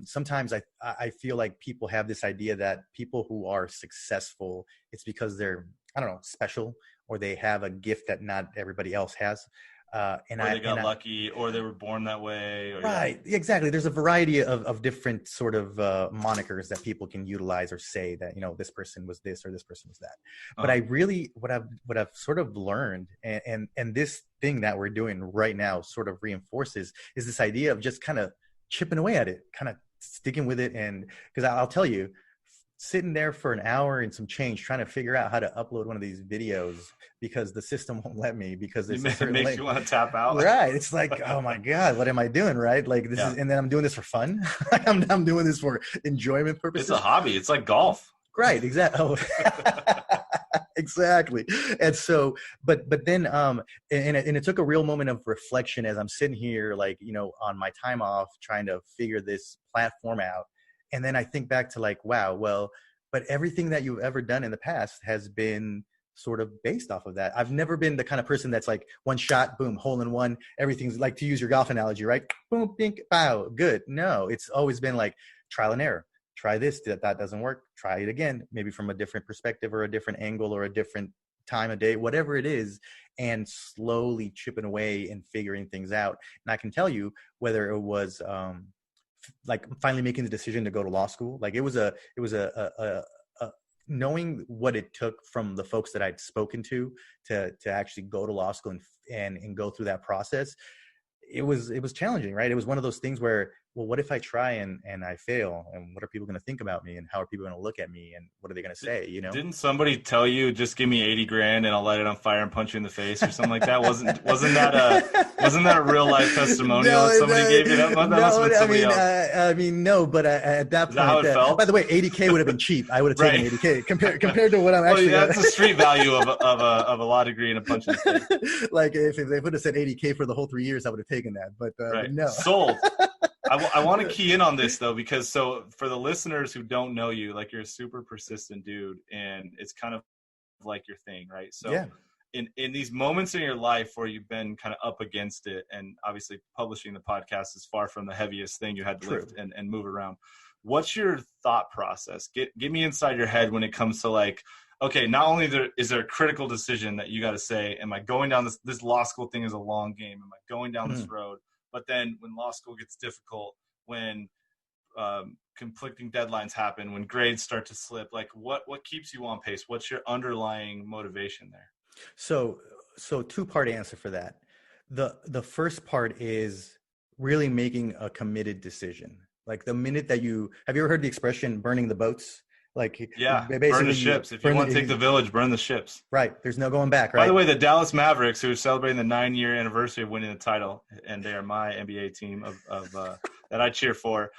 sometimes I feel like people have this idea that people who are successful, it's because they're, I don't know, special, or they have a gift that not everybody else has. Or they got lucky, or they were born that way. Right, exactly. There's a variety of different sort of monikers that people can utilize or say that, this person was this or this person was that. But I really, what I've sort of learned, and this thing that we're doing right now sort of reinforces, is this idea of just kind of chipping away at it, kind of sticking with it. And because I'll tell you, sitting there for an hour and some change trying to figure out how to upload one of these videos because the system won't let me, because it makes you want to tap out. Right. It's like, oh my God, what am I doing? Right. Like this is, and then I'm doing this for fun. I'm doing this for enjoyment purposes. It's a hobby. It's like golf. Right. Exactly. Oh. Exactly. And so, but then, and it took a real moment of reflection as I'm sitting here, like, on my time off, trying to figure this platform out. And then I think back to like, wow, well, but everything that you've ever done in the past has been sort of based off of that. I've never been the kind of person that's like one shot, boom, hole in one. Everything's like, to use your golf analogy, right? Boom, bink, pow, good. No, it's always been like trial and error. Try this, that doesn't work. Try it again, maybe from a different perspective or a different angle or a different time of day, whatever it is, and slowly chipping away and figuring things out. And I can tell you, whether it was, like finally making the decision to go to law school. Like it was a knowing what it took from the folks that I'd spoken to actually go to law school and go through that process. It was challenging, right? It was one of those things where, well, what if I try and I fail, and what are people going to think about me, and how are people going to look at me, and what are they going to say? Didn't somebody tell you, just give me 80 grand and I'll light it on fire and punch you in the face or something like that? Wasn't that a real life testimonial that somebody gave you? That must have been somebody else. I mean, no, but at that point, how it felt? By the way, 80K would have been cheap. I would have taken 80K compared to what I'm actually. Well, that's the street value of a law degree and a punch in the face. Like if they would have said 80K for the whole 3 years, I would have taken that. But no, sold. I want to key in on this though, because so for the listeners who don't know you, like you're a super persistent dude, and it's kind of like your thing, right? So yeah. In these moments in your life where you've been kind of up against it, and obviously publishing the podcast is far from the heaviest thing you had to lift and move around. What's your thought process? Get me inside your head when it comes to like, okay, not only is there a critical decision that you got to say, am I going down this law school thing is a long game? Am I going down this road? But then when law school gets difficult, when conflicting deadlines happen, when grades start to slip, like what keeps you on pace? What's your underlying motivation there? So two-part answer for that. The first part is really making a committed decision. Like the minute that have you ever heard the expression burning the boats? Like, yeah, burn the ships. If you want to take the village, burn the ships. Right. There's no going back, right? By the way, the Dallas Mavericks, who are celebrating the 9-year anniversary of winning the title, and they are my NBA team of that I cheer for.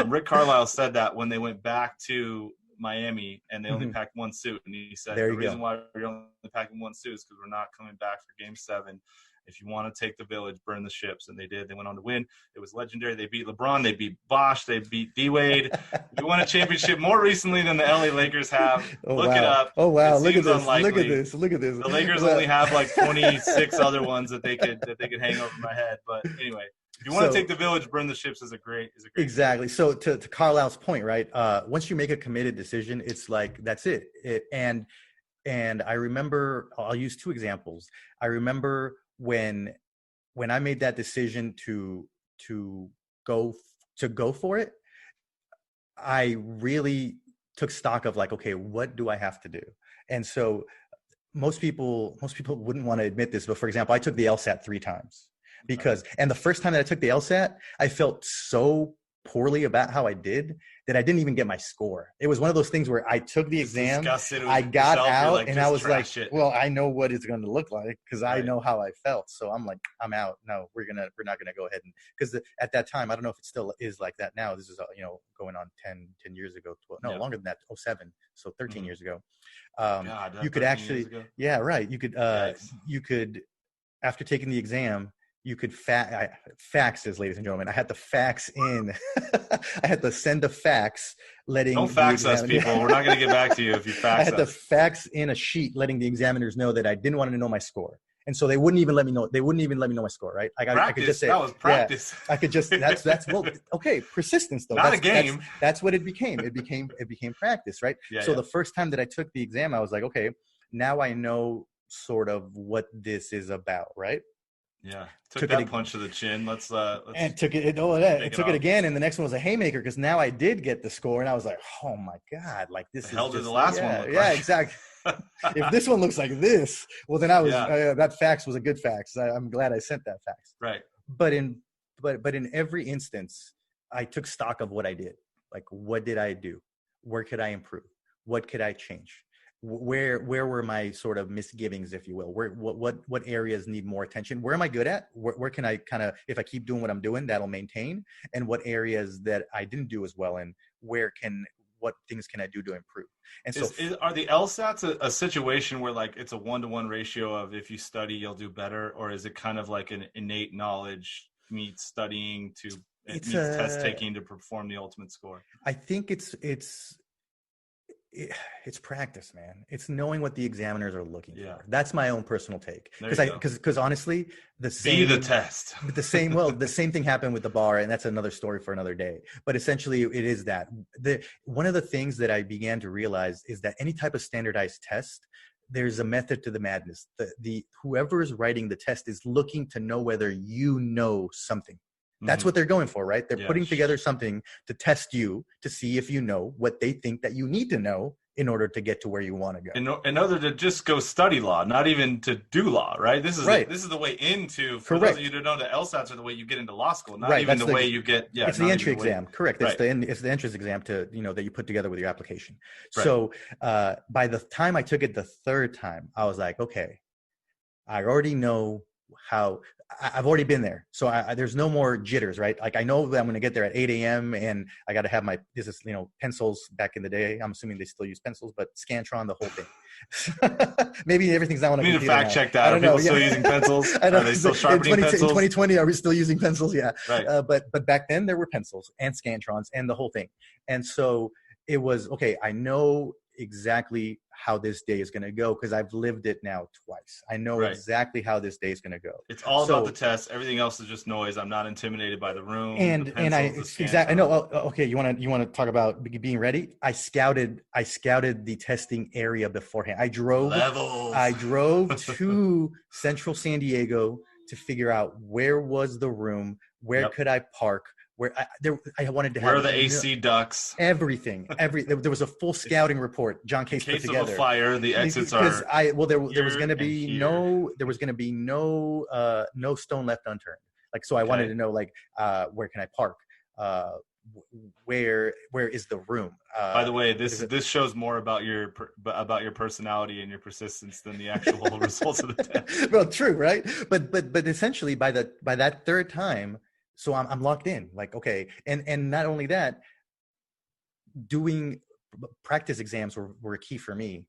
Rick Carlisle said that when they went back to Miami and they only packed one suit. And he said, the reason why we're only packing one suit is because we're not coming back for Game 7. If you want to take the village, burn the ships. And they did. They went on to win. It was legendary. They beat LeBron. They beat Bosh. They beat D-Wade. We won a championship more recently than the LA Lakers have. Look it up. Oh, wow. Look at this. Unlikely. Look at this. The Lakers only have like 26 other ones that they could hang over my head. But anyway, if you want to take the village, burn the ships is a great exactly. So to Carlisle's point, right? Once you make a committed decision, it's like, that's it. And I remember, I'll use two examples. I remember when I made that decision to go for it, I really took stock of like, okay, what do I have to do? And so most people wouldn't want to admit this, but for example, I took the LSAT 3 times and the first time that I took the LSAT, I felt so poorly about how I did that I didn't even get my score. It was one of those things where I took the exam, I got out, like, and I was like, well, I know what it's going to look like because I know how I felt. So I'm like, I'm out. No, we're not going to go ahead. And because at that time, I don't know if it still is like that now. This is, going on 10 years ago, 12, no, longer than that, 07. So 13 years ago. You could actually, yeah, right. You could, after taking the exam, you could faxes, ladies and gentlemen. I had to fax in. I had to send a fax letting. Don't fax us, people. We're not going to get back to you if you fax us. I had to fax in a sheet letting the examiners know that I didn't want to know my score, and so they wouldn't even let me know. They wouldn't even let me know my score. Right? I could just say that was practice. Yeah, I could just. That's well, okay. Persistence, though. Not a game. That's what it became. It became practice, right? Yeah, so the first time that I took the exam, I was like, okay, now I know sort of what this is about, right? Yeah, took that punch to the chin. Let's and took it. It took it again, and the next one was a haymaker because now I did get the score, and I was like, oh my god, like this is just, the last one. Look like. Exactly. If this one looks like this, well, then I was that fax was a good fax. I'm glad I sent that fax. Right. But in every instance, I took stock of what I did. Like, what did I do? Where could I improve? What could I change? Where were my sort of misgivings, if you will? What areas need more attention? Where am I good at? Where can I kind of, if I keep doing what I'm doing, that'll maintain? And what areas that I didn't do as well in, what things can I do to improve? And are the LSATs a situation where like it's a 1-to-1 ratio of if you study, you'll do better? Or is it kind of like an innate knowledge meets studying meets test taking to perform the ultimate score? I think it's practice, man. It's knowing what the examiners are looking for. That's my own personal take. Because honestly, the same thing happened with the bar, and that's another story for another day. But essentially, it is that one of the things that I began to realize is that any type of standardized test, there's a method to the madness. The whoever is writing the test is looking to know whether you know something. That's what they're going for, right? They're putting together something to test you to see if you know what they think that you need to know in order to get to where you want to go. In order to just go study law, not even to do law, right? This is the way into, for those of you who don't know, the LSATs are the way you get into law school, not even the way you get, it's the entry exam, correct. It's the entrance exam to, that you put together with your application. Right. So by the time I took it the third time, I was like, okay, I already know how. I've already been there. So there's no more jitters, right? Like I know that I'm going to get there at 8 a.m. and I got to have pencils back in the day. I'm assuming they still use pencils, but Scantron, the whole thing. Maybe everything's not on a computer. You need to fact check that. Are people still using pencils? Are they still sharpening pencils? In 2020, are we still using pencils? Yeah. Right. But back then there were pencils and Scantrons and the whole thing. And so it was, okay, I know exactly how this day is going to go because I've lived it now twice. I know exactly how this day is going to go. It's all about the test. Everything else is just noise. I'm not intimidated by the room. I know. Okay, you want to talk about being ready? I scouted the testing area beforehand. I drove to Central San Diego to figure out where was the room, where could I park. Where I wanted to have. Where are the AC ducts? Everything. There was a full scouting report John Case put together. In case of a fire, the exits are. There was going to be no stone left unturned. Like so, I wanted to know where can I park? Where is the room? By the way, this shows more about your personality and your persistence than the actual results of the test. Well, true, right? But essentially, by that third time. So I'm locked in, like, okay. And not only that, doing practice exams were key for me.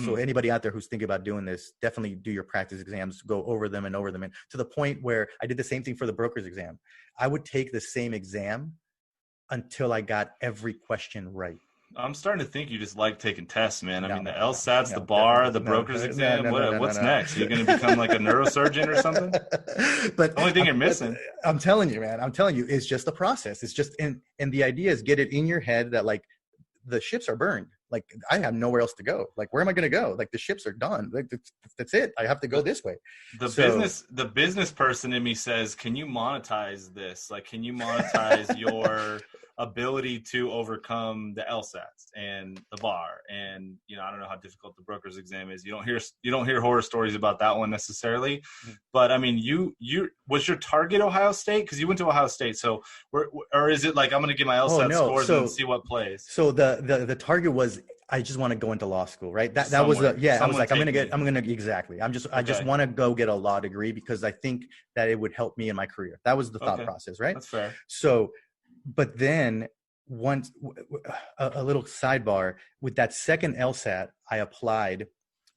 So anybody out there who's thinking about doing this, definitely do your practice exams, go over them and over them. And to the point where I did the same thing for the broker's exam. I would take the same exam until I got every question right. I'm starting to think you just like taking tests, man. I mean, the LSATs, the bar, the broker's exam. What's next? Are you going to become like a neurosurgeon or something? But the only thing you're missing. I'm telling you, man. It's just a process. It's just, and the idea is get it in your head that like the ships are burned. Like I have nowhere else to go. Like where am I going to go? Like the ships are done. Like that's it. I have to go this way. The business person in me says, can you monetize this? Like, can you monetize your ability to overcome the LSATs and the bar. And, you know, I don't know how difficult the broker's exam is. You don't hear horror stories about that one necessarily. But I mean, you was your target Ohio State? Cause you went to Ohio State. So or is it like, I'm going to get my LSAT scores and see what plays? So the target was, I just want to go into law school, right? That was I was like, exactly. I just want to go get a law degree because I think that it would help me in my career. That was the thought process, right? That's fair. So, but then once a little sidebar with that second LSAT, I applied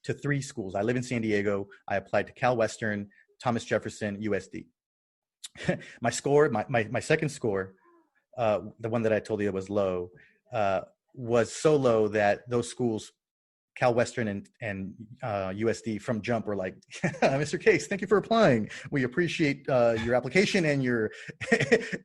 to 3 schools. I live in San Diego. I applied to Cal Western, Thomas Jefferson, USD. My score, my second score, the one that I told you was low, was so low that those schools, Cal Western and USD from jump were like, Mr. Case, thank you for applying. We appreciate your application and your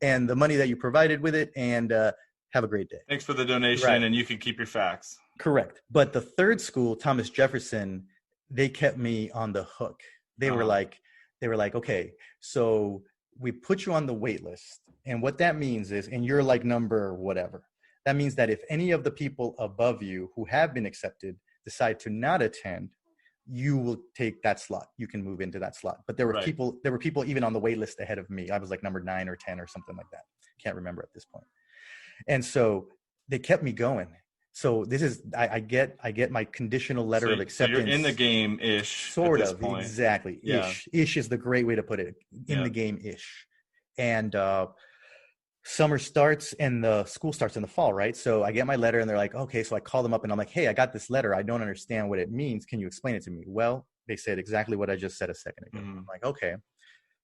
and the money that you provided with it, and have a great day. Thanks for the donation, and you can keep your facts. Correct. But the third school, Thomas Jefferson, they kept me on the hook. They were like, okay, so we put you on the wait list, and what that means is, and you're like number whatever. That means that if any of the people above you who have been accepted decide to not attend, you will take that slot. You can move into that slot. But there were people even on the wait list ahead of me. I was like number 9 or 10 or something like that. Can't remember at this point. And so they kept me going. So this is, I get my conditional letter of acceptance. So you're in the game-ish. Sort of, exactly. Yeah. Ish is the great way to put it. In the game-ish. And summer starts and the school starts in the fall, right? So I get my letter and they're like, okay. So I call them up and I'm like, hey, I got this letter. I don't understand what it means. Can you explain it to me? Well, they said exactly what I just said a second ago. I'm like, okay.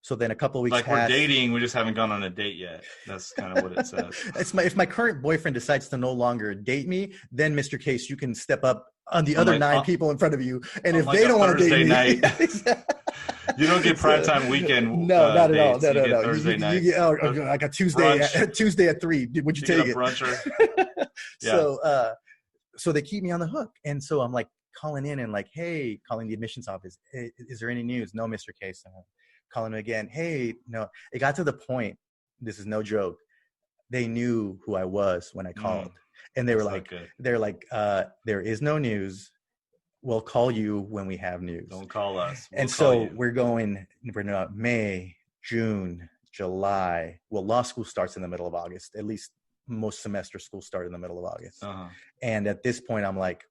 So then a couple of weeks we're dating, we just haven't gone on a date yet. That's kind of what it says. If my current boyfriend decides to no longer date me, then Mr. Case, you can step up on the other 9 people in front of you. And if they don't want to date me, you don't get primetime weekend. No, not at all. No. Thursday night. Like a Tuesday at 3. Would you take it? Bruncher. So they keep me on the hook. And so I'm like calling in and like, hey, calling the admissions office. Hey, is there any news? No, Mr. Case. Calling him again. Hey, no. It got to the point, this is no joke, they knew who I was when I called. And they were like, there is no news. We'll call you when we have news. Don't call us. And so we're May, June, July. Well, law school starts in the middle of August. At least most semester schools start in the middle of August. And at this point, I'm like,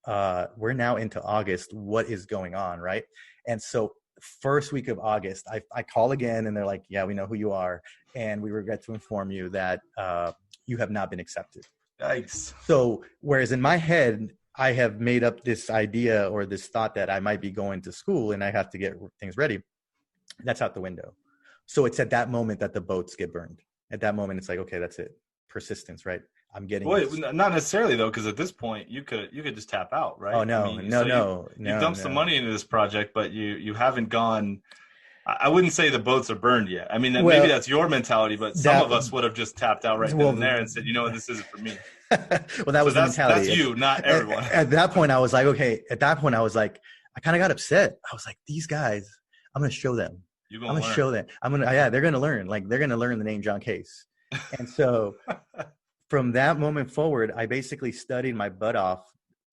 we're now into August. What is going on, right? And so first week of August, I call again and they're like, yeah, we know who you are. And we regret to inform you that you have not been accepted. Yikes. So whereas in my head, I have made up this idea or this thought that I might be going to school and I have to get things ready. That's out the window. So it's at that moment that the boats get burned. At that moment, it's like, okay, that's it. Persistence, right? I'm getting. Well, not necessarily though, because at this point you could just tap out, right? Oh no, You've dumped some money into this project, but you haven't gone. I wouldn't say the boats are burned yet. I mean, maybe that's your mentality, but some of us would have just tapped out right then and there and said, you know what, this isn't for me. Well, that was the mentality. That's you, not everyone. At that point, I was like, okay. At that point, I was like, I kind of got upset. I was like, these guys, I'm going to show them. I'm going to show them. They're going to learn. Like, they're going to learn the name John Case. And so from that moment forward, I basically studied my butt off,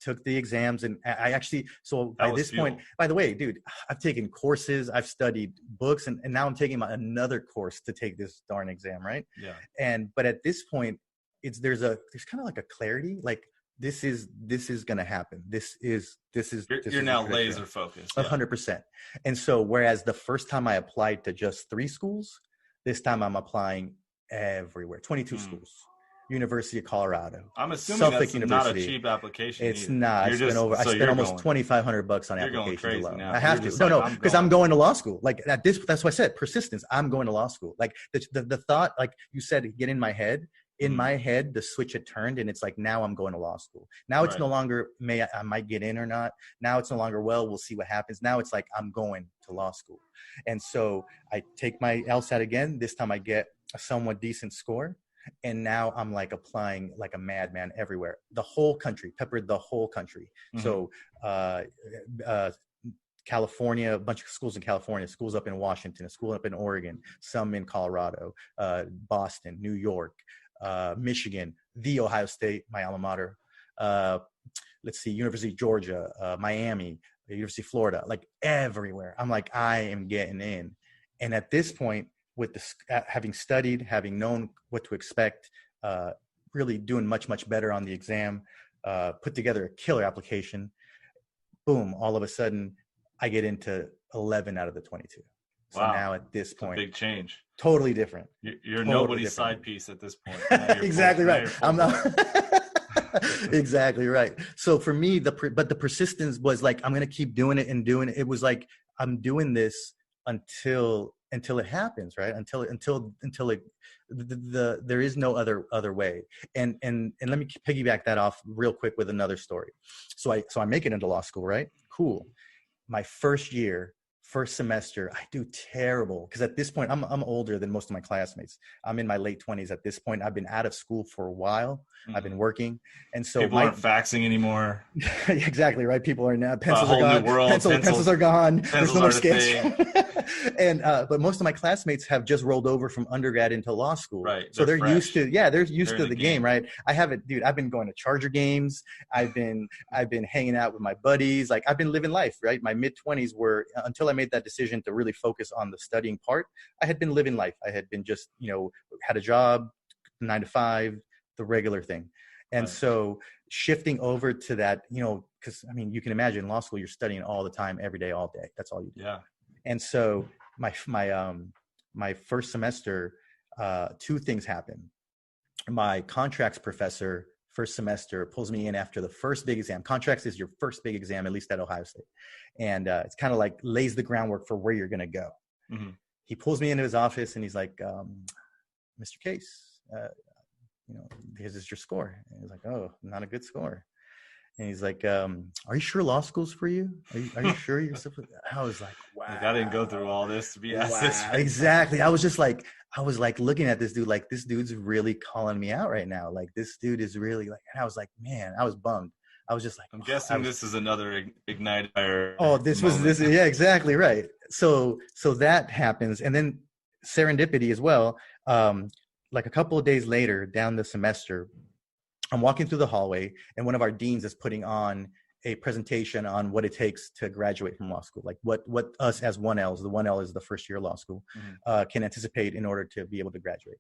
took the exams, and I actually, so by this point, by the way, dude, I've taken courses, I've studied books, and now I'm taking another course to take this darn exam, right? Yeah. But at this point, there's kind of like a clarity, like this is going to happen. You're now laser focused. 100%. And so, whereas the first time I applied to just 3 schools, this time I'm applying everywhere, 22 schools. University of Colorado. I'm assuming Suffolk that's University. Not a cheap application. It's not. I spent almost $2,500 on applications alone. Now. I have to. No, because I'm going to law school. Like that's why I said persistence. I'm going to law school. Like the thought, like you said, get in my head. In my head, the switch had turned, and it's like now I'm going to law school. Now it's no longer I might get in or not. Now it's no longer we'll see what happens. Now it's like I'm going to law school, and so I take my LSAT again. This time I get a somewhat decent score. And now I'm like applying like a madman everywhere. The whole country, peppered the whole country. So California, a bunch of schools in California, schools up in Washington, a school up in Oregon, some in Colorado, Boston, New York, Michigan, the Ohio State, my alma mater. Let's see, University of Georgia, Miami, University of Florida, like everywhere. I'm like, I am getting in. And at this point, with having studied, having known what to expect, really doing much, much better on the exam, put together a killer application, boom, all of a sudden I get into 11 out of the 22. So wow. Now at this point, big change. Totally different. You're totally nobody's different. Side piece at this point. Exactly right. I'm not. Exactly right. So for me, but the persistence was like, I'm going to keep doing it and doing it. It was like, I'm doing this until it happens, right? Until it, there is no other way. And let me piggyback that off real quick with another story. So I make it into law school, right? Cool. My first semester, I do terrible because at this point I'm older than most of my classmates. I'm in my late 20s at this point. I've been out of school for a while. Mm-hmm. I've been working, and so people aren't faxing anymore. Exactly right. People are now pencils are gone. Pencils are gone. There's no more sketch. And but most of my classmates have just rolled over from undergrad into law school. Right. So they're used to the game, right? I haven't, dude. I've been going to Charger games. I've been hanging out with my buddies. Like I've been living life, right? My mid 20s were until I made that decision to really focus on the studying part. I had been living life. I had been just, had a job, 9 to 5, the regular thing. And so shifting over to that, because I mean, you can imagine law school, you're studying all the time, every day, all day. That's all you do. Yeah. And so my first semester, 2 things happened. My contracts professor first semester pulls me in after the first big exam. Contracts is your first big exam, at least at Ohio State. And it's kind of like lays the groundwork for where you're going to go. Mm-hmm. He pulls me into his office and he's like, Mr. Case, this is your score. And he's like, oh, not a good score. And he's like, are you sure law school's for you? Are you sure you're stuff? I was like, wow. Like, I didn't go through all this to be asked this. Exactly. I was looking at this dude, like, this dude's really calling me out right now. Like, this dude is really like, and I was like, man, I was bummed. I was just like, I'm guessing this is another Ignite Fire. Oh, this. Yeah, exactly right. So that happens. And then serendipity as well. Like a couple of days later down the semester, I'm walking through the hallway and one of our deans is putting on a presentation on what it takes to graduate from law school. Like what us as 1Ls, the 1L is the first year of law school, can anticipate in order to be able to graduate.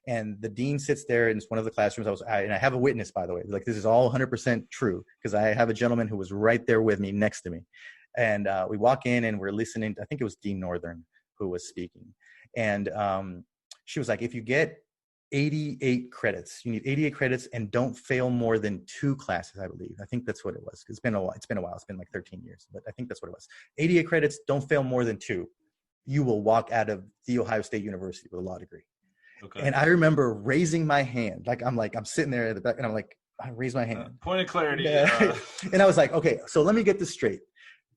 And the dean sits there in one of the classrooms. And I have a witness, by the way, like this is all 100% true because I have a gentleman who was right there with me next to me. And we walk in and we're listening. I think it was Dean Northern who was speaking. And she was like, if you get 88 credits. You need 88 credits and don't fail more than 2 classes, I believe. I think that's what it was. It's been a while. It's been like 13 years, but I think that's what it was. 88 credits, don't fail more than 2. You will walk out of The Ohio State University with a law degree. Okay. And I remember raising my hand. I'm sitting there at the back and I'm like, I raise my hand. Point of clarity. And I was like, okay, so let me get this straight.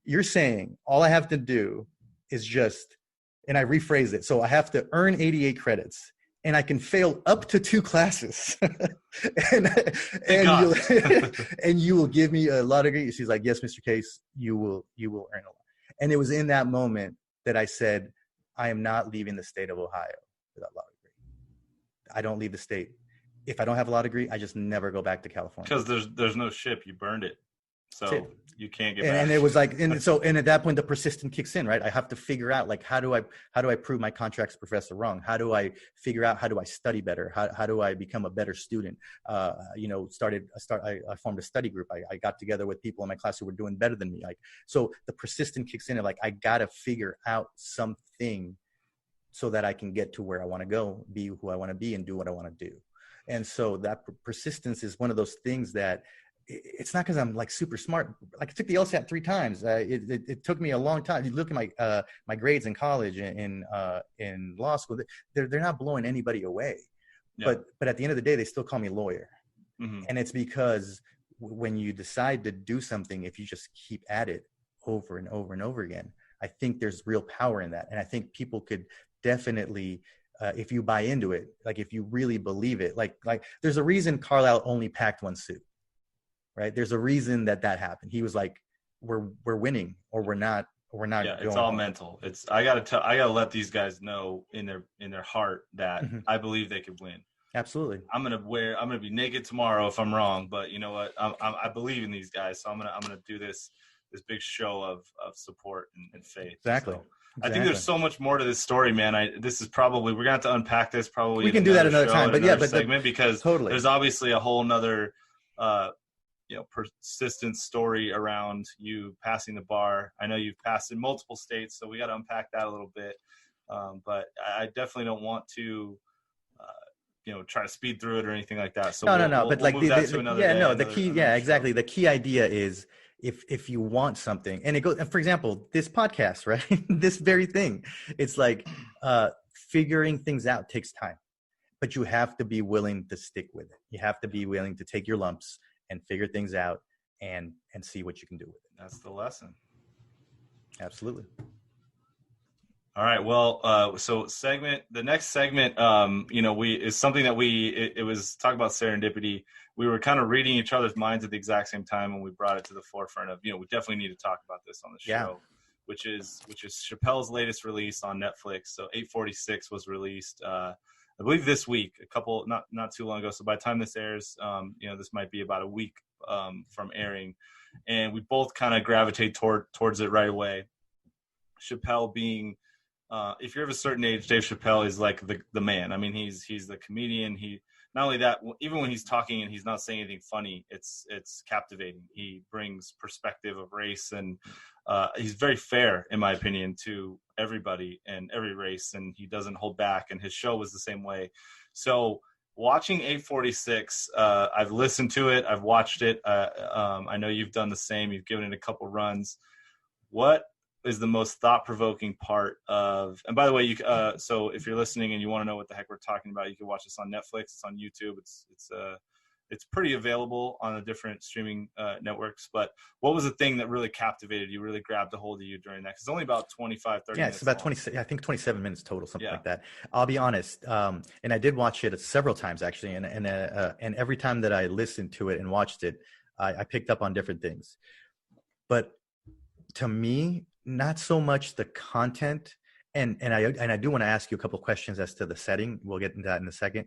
You're saying all I have to do is just, and I rephrase it. So I have to earn 88 credits. And I can fail up to 2 classes, and you will give me a law degree. She's like, yes, Mr. Case, you will earn a law. And it was in that moment that I said, I am not leaving the state of Ohio without a law degree. I don't leave the state. If I don't have a law degree, I just never go back to California. Because there's no ship. You burned it. So you can't get back. And it was like, and at that point, the persistence kicks in, right? I have to figure out, like, how do I prove my contracts professor wrong? How do I figure out, how do I study better? How do I become a better student? I formed a study group. I got together with people in my class who were doing better than me. Like, so the persistence kicks in and like, I got to figure out something so that I can get to where I want to go, be who I want to be and do what I want to do. And so that persistence is one of those things that it's not because I'm like super smart. Like I took the LSAT 3 times. It took me a long time. You look at my grades in college and in law school. They're not blowing anybody away. Yeah. But at the end of the day, they still call me lawyer. Mm-hmm. And it's because when you decide to do something, if you just keep at it over and over and over again, I think there's real power in that. And I think people could definitely, if you buy into it, like if you really believe it, like there's a reason Carlisle only packed 1 suit. Right. There's a reason that happened. He was like, we're winning or we're not. Yeah, it's all mental. I gotta let these guys know in their heart that I believe they could win. Absolutely. I'm gonna be naked tomorrow if I'm wrong, but you know what? I believe in these guys, so I'm gonna do this big show of support and faith. Exactly. So I think there's so much more to this story, man. This is probably, we're gonna have to unpack this probably. We can do that another time, but yeah, but segment, because totally, there's obviously a whole nother persistent story around you passing the bar. I know you've passed in multiple states, so we got to unpack that a little bit. But I definitely don't want to try to speed through it or anything like that. So no. But like the key, exactly. Show. The key idea is if you want something, and it goes, for example, this podcast, right? This very thing, it's like figuring things out takes time, but you have to be willing to stick with it. You have to be willing to take your lumps and figure things out and see what you can do with it. That's the lesson. Absolutely. All right. Well, so the next segment, is something that it was talking about serendipity. We were kind of reading each other's minds at the exact same time when we brought it to the forefront of, we definitely need to talk about this on the show, which is Chappelle's latest release on Netflix. So 846 was released, I believe this week, not too long ago. So by the time this airs, this might be about a week from airing, and we both kind of gravitate towards it right away. Chappelle being, if you're of a certain age, Dave Chappelle is like the man. I mean, he's the comedian. He, not only that, even when he's talking and he's not saying anything funny, it's captivating. He brings perspective of race, and he's very fair, in my opinion, to everybody and every race, and he doesn't hold back, and his show was the same way. So watching 846, I've listened to it, I've watched it. I know you've done the same. You've given it a couple runs. What is the most thought-provoking part of, and by the way, so if you're listening and you want to know what the heck we're talking about, you can watch this on Netflix. It's on YouTube. It's pretty available on the different streaming networks. But what was the thing that really captivated you, really grabbed a hold of you during that? Because it's only about 25, 30 minutes. Yeah, it's about 20, I think 27 minutes total, something like that. I'll be honest. And I did watch it several times, actually. And every time that I listened to it and watched it, I picked up on different things. But to me, not so much the content, and I do want to ask you a couple of questions as to the setting. We'll get into that in a second.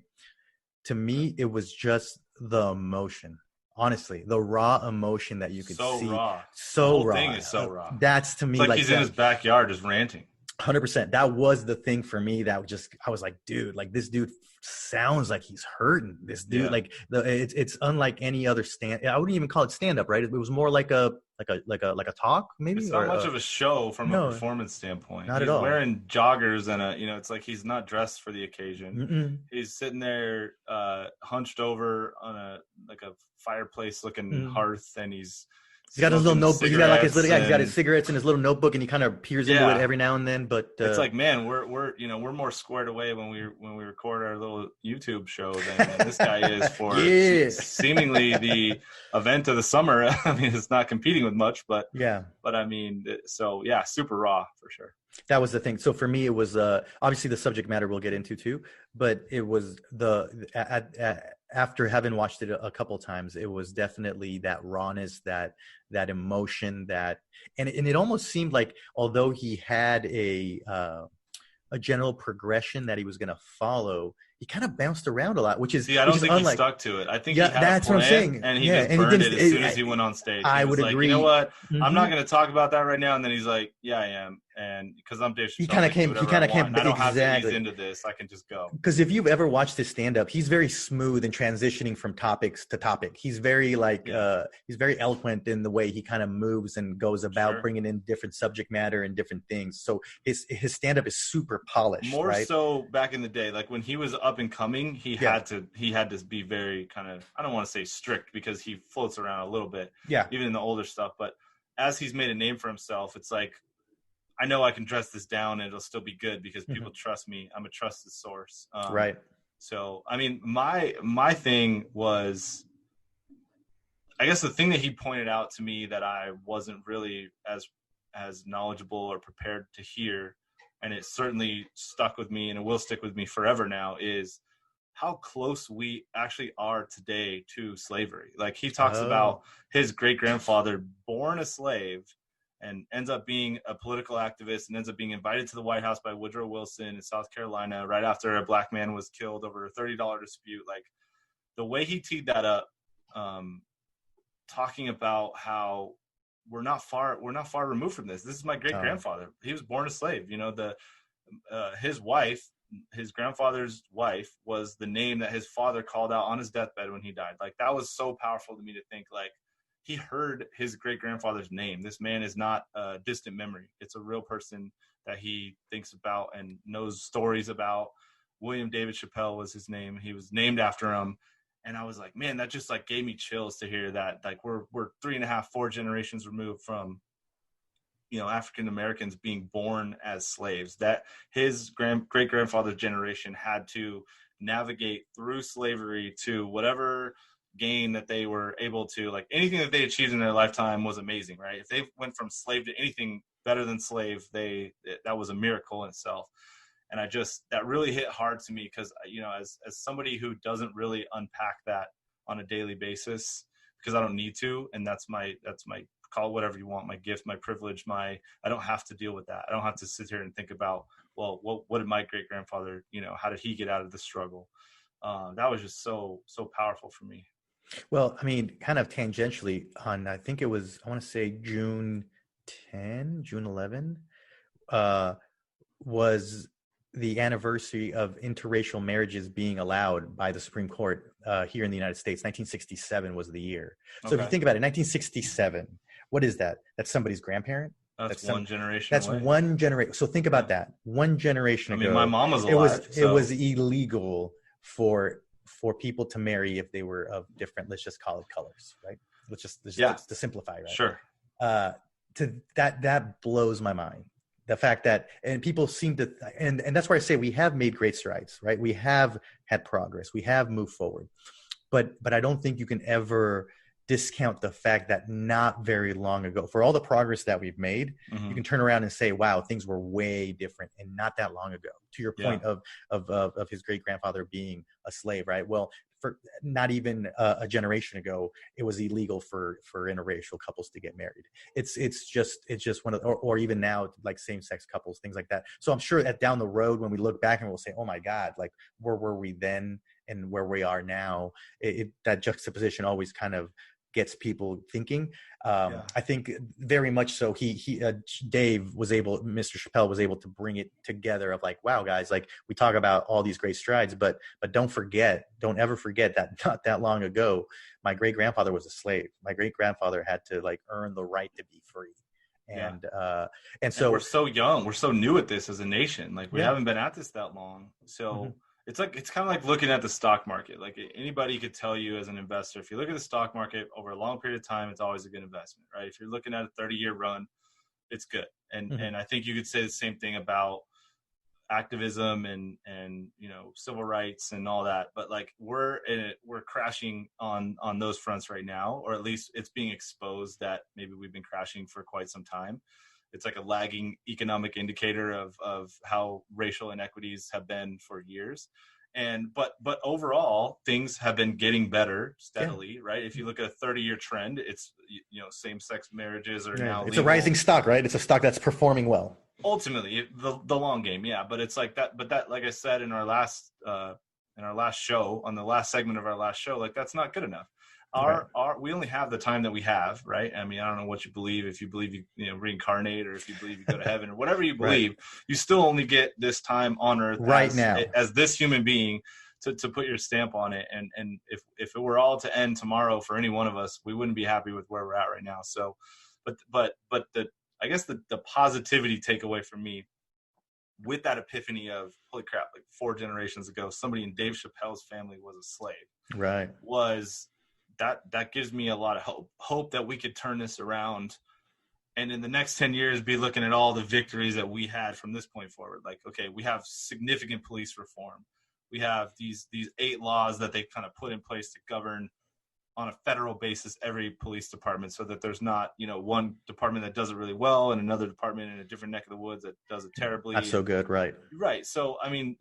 To me, it was just the emotion. Honestly, the raw emotion that you could see. Raw. So the whole raw. thing is so raw. That's to me it's like he's in his backyard just ranting. 100%. That was the thing for me. I was like, dude, like this dude sounds like he's hurting. This dude, it's unlike any other I wouldn't even call it stand up, right? It was more like a talk, maybe. It's not much of a show from a performance standpoint. Not at all. He's wearing joggers and it's like he's not dressed for the occasion. Mm-mm. He's sitting there hunched over on a fireplace looking hearth, and he's got his little notebook. He's got he's got his cigarettes in his little notebook, and he kind of peers into it every now and then. But it's like, man, we're more squared away when we record our little YouTube show than this guy is for seemingly the event of the summer. I mean, it's not competing with much, but I mean, super raw for sure. That was the thing. So for me, it was obviously the subject matter we'll get into too, but it was after having watched it a couple times, it was definitely that rawness, that emotion, and it almost seemed like, although he had a general progression that he was going to follow, he kind of bounced around a lot, which is I don't think he stuck to it. I think he had that's a plan, what I'm saying. And he just burned it as soon as he went on stage. I would agree. You know what? Mm-hmm. I'm not going to talk about that right now. And then he's like, "Yeah, I am." And because I'm Dave Chappelle, he kind of came. I don't have to ease into this. I can just go. Because if you've ever watched his stand up, he's very smooth in transitioning from topics to topic. He's very he's very eloquent in the way he kind of moves and goes about bringing in different subject matter and different things. So his stand up is super polished. More so back in the day, like when he was up and coming, he had to be very kind of, I don't want to say strict, because he floats around a little bit. Yeah. Even in the older stuff, but as he's made a name for himself, it's like, I know I can dress this down and it'll still be good because people trust me. I'm a trusted source. Right. So, I mean, my thing was, I guess the thing that he pointed out to me that I wasn't really as knowledgeable or prepared to hear, and it certainly stuck with me and it will stick with me forever now, is how close we actually are today to slavery. Like he talks about his great-grandfather born a slave, and ends up being a political activist and ends up being invited to the White House by Woodrow Wilson in South Carolina right after a black man was killed over a $30 dispute. Like the way he teed that up, talking about how we're not far removed from this. This is my great grandfather. He was born a slave. You know, his wife, his grandfather's wife, was the name that his father called out on his deathbed when he died. Like that was so powerful to me to think like he heard his great grandfather's name. This man is not a distant memory. It's a real person that he thinks about and knows stories about. William David Chappelle was his name. He was named after him. And I was like, man, that just like gave me chills to hear that. Like we're 3.5, 4 generations removed from, you know, African Americans being born as slaves. That his great grandfather's generation had to navigate through slavery to whatever gain that they were able to, like anything that they achieved in their lifetime was amazing, right? If they went from slave to anything better than slave, that was a miracle in itself. And that really hit hard to me because, you know, as somebody who doesn't really unpack that on a daily basis, because I don't need to, and that's my call it whatever you want, my gift, my privilege, I don't have to deal with that. I don't have to sit here and think about, well, what did my great grandfather, you know, how did he get out of the struggle? That was just so powerful for me. Well, I mean, kind of tangentially on, I think it was, I want to say June 11, was the anniversary of interracial marriages being allowed by the Supreme Court here in the United States. 1967 was the year. So if you think about it, 1967, what is that? That's somebody's grandparent? That's one generation. That's away. One generation. So think about that. One generation ago. I mean, my mom was alive. It was illegal for people to marry if they were of different, let's just call it colors, right? Let's just to simplify, right? Sure. That blows my mind. The fact that, and people seem to, and that's why I say we have made great strides, right? We have had progress. We have moved forward. But I don't think you can ever discount the fact that not very long ago, for all the progress that we've made, you can turn around and say, wow, things were way different and not that long ago. To your point of his great grandfather being a slave, right? Well, for not even a generation ago, it was illegal for interracial couples to get married. It's just one of, or even now, like same-sex couples, things like that. So I'm sure that down the road, when we look back and we'll say, oh my God, like where were we then and where we are now? That juxtaposition always kind of gets people thinking. I think very much so. Mr. Chappelle was able to bring it together of like, wow, guys, like we talk about all these great strides, but don't ever forget that not that long ago, my great grandfather was a slave. My great grandfather had to like earn the right to be free. And so we're so young, we're so new at this as a nation. Like we haven't been at this that long. So it's kind of like looking at the stock market. Like anybody could tell you as an investor, if you look at the stock market over a long period of time, it's always a good investment, right? If you're looking at a 30-year run, it's good. And I think you could say the same thing about activism and you know, civil rights and all that. But like we're crashing on those fronts right now, or at least it's being exposed that maybe we've been crashing for quite some time. It's like a lagging economic indicator of how racial inequities have been for years. But overall, things have been getting better steadily, right? If you look at a 30-year trend, it's, you know, same-sex marriages are now it's legal. A rising stock, right? It's a stock that's performing well. Ultimately, the long game, yeah. But it's like that. But that, like I said in our last show, on the last segment of our last show, like that's not good enough. We only have the time that we have, right? I mean, I don't know what you believe. If you believe you reincarnate, or if you believe you go to heaven, or whatever you believe, you still only get this time on earth as this human being to put your stamp on it. And if it were all to end tomorrow for any one of us, we wouldn't be happy with where we're at right now. So, but I guess the positivity takeaway for me with that epiphany of, holy crap, like 4 generations ago, somebody in Dave Chappelle's family was a slave. Right. That gives me a lot of hope that we could turn this around, and in the next 10 years be looking at all the victories that we had from this point forward. Like, okay, we have significant police reform. We have these 8 laws that they kind of put in place to govern on a federal basis every police department, so that there's not, you know, one department that does it really well and another department in a different neck of the woods that does it terribly. Not so good, right? Right. So, I mean,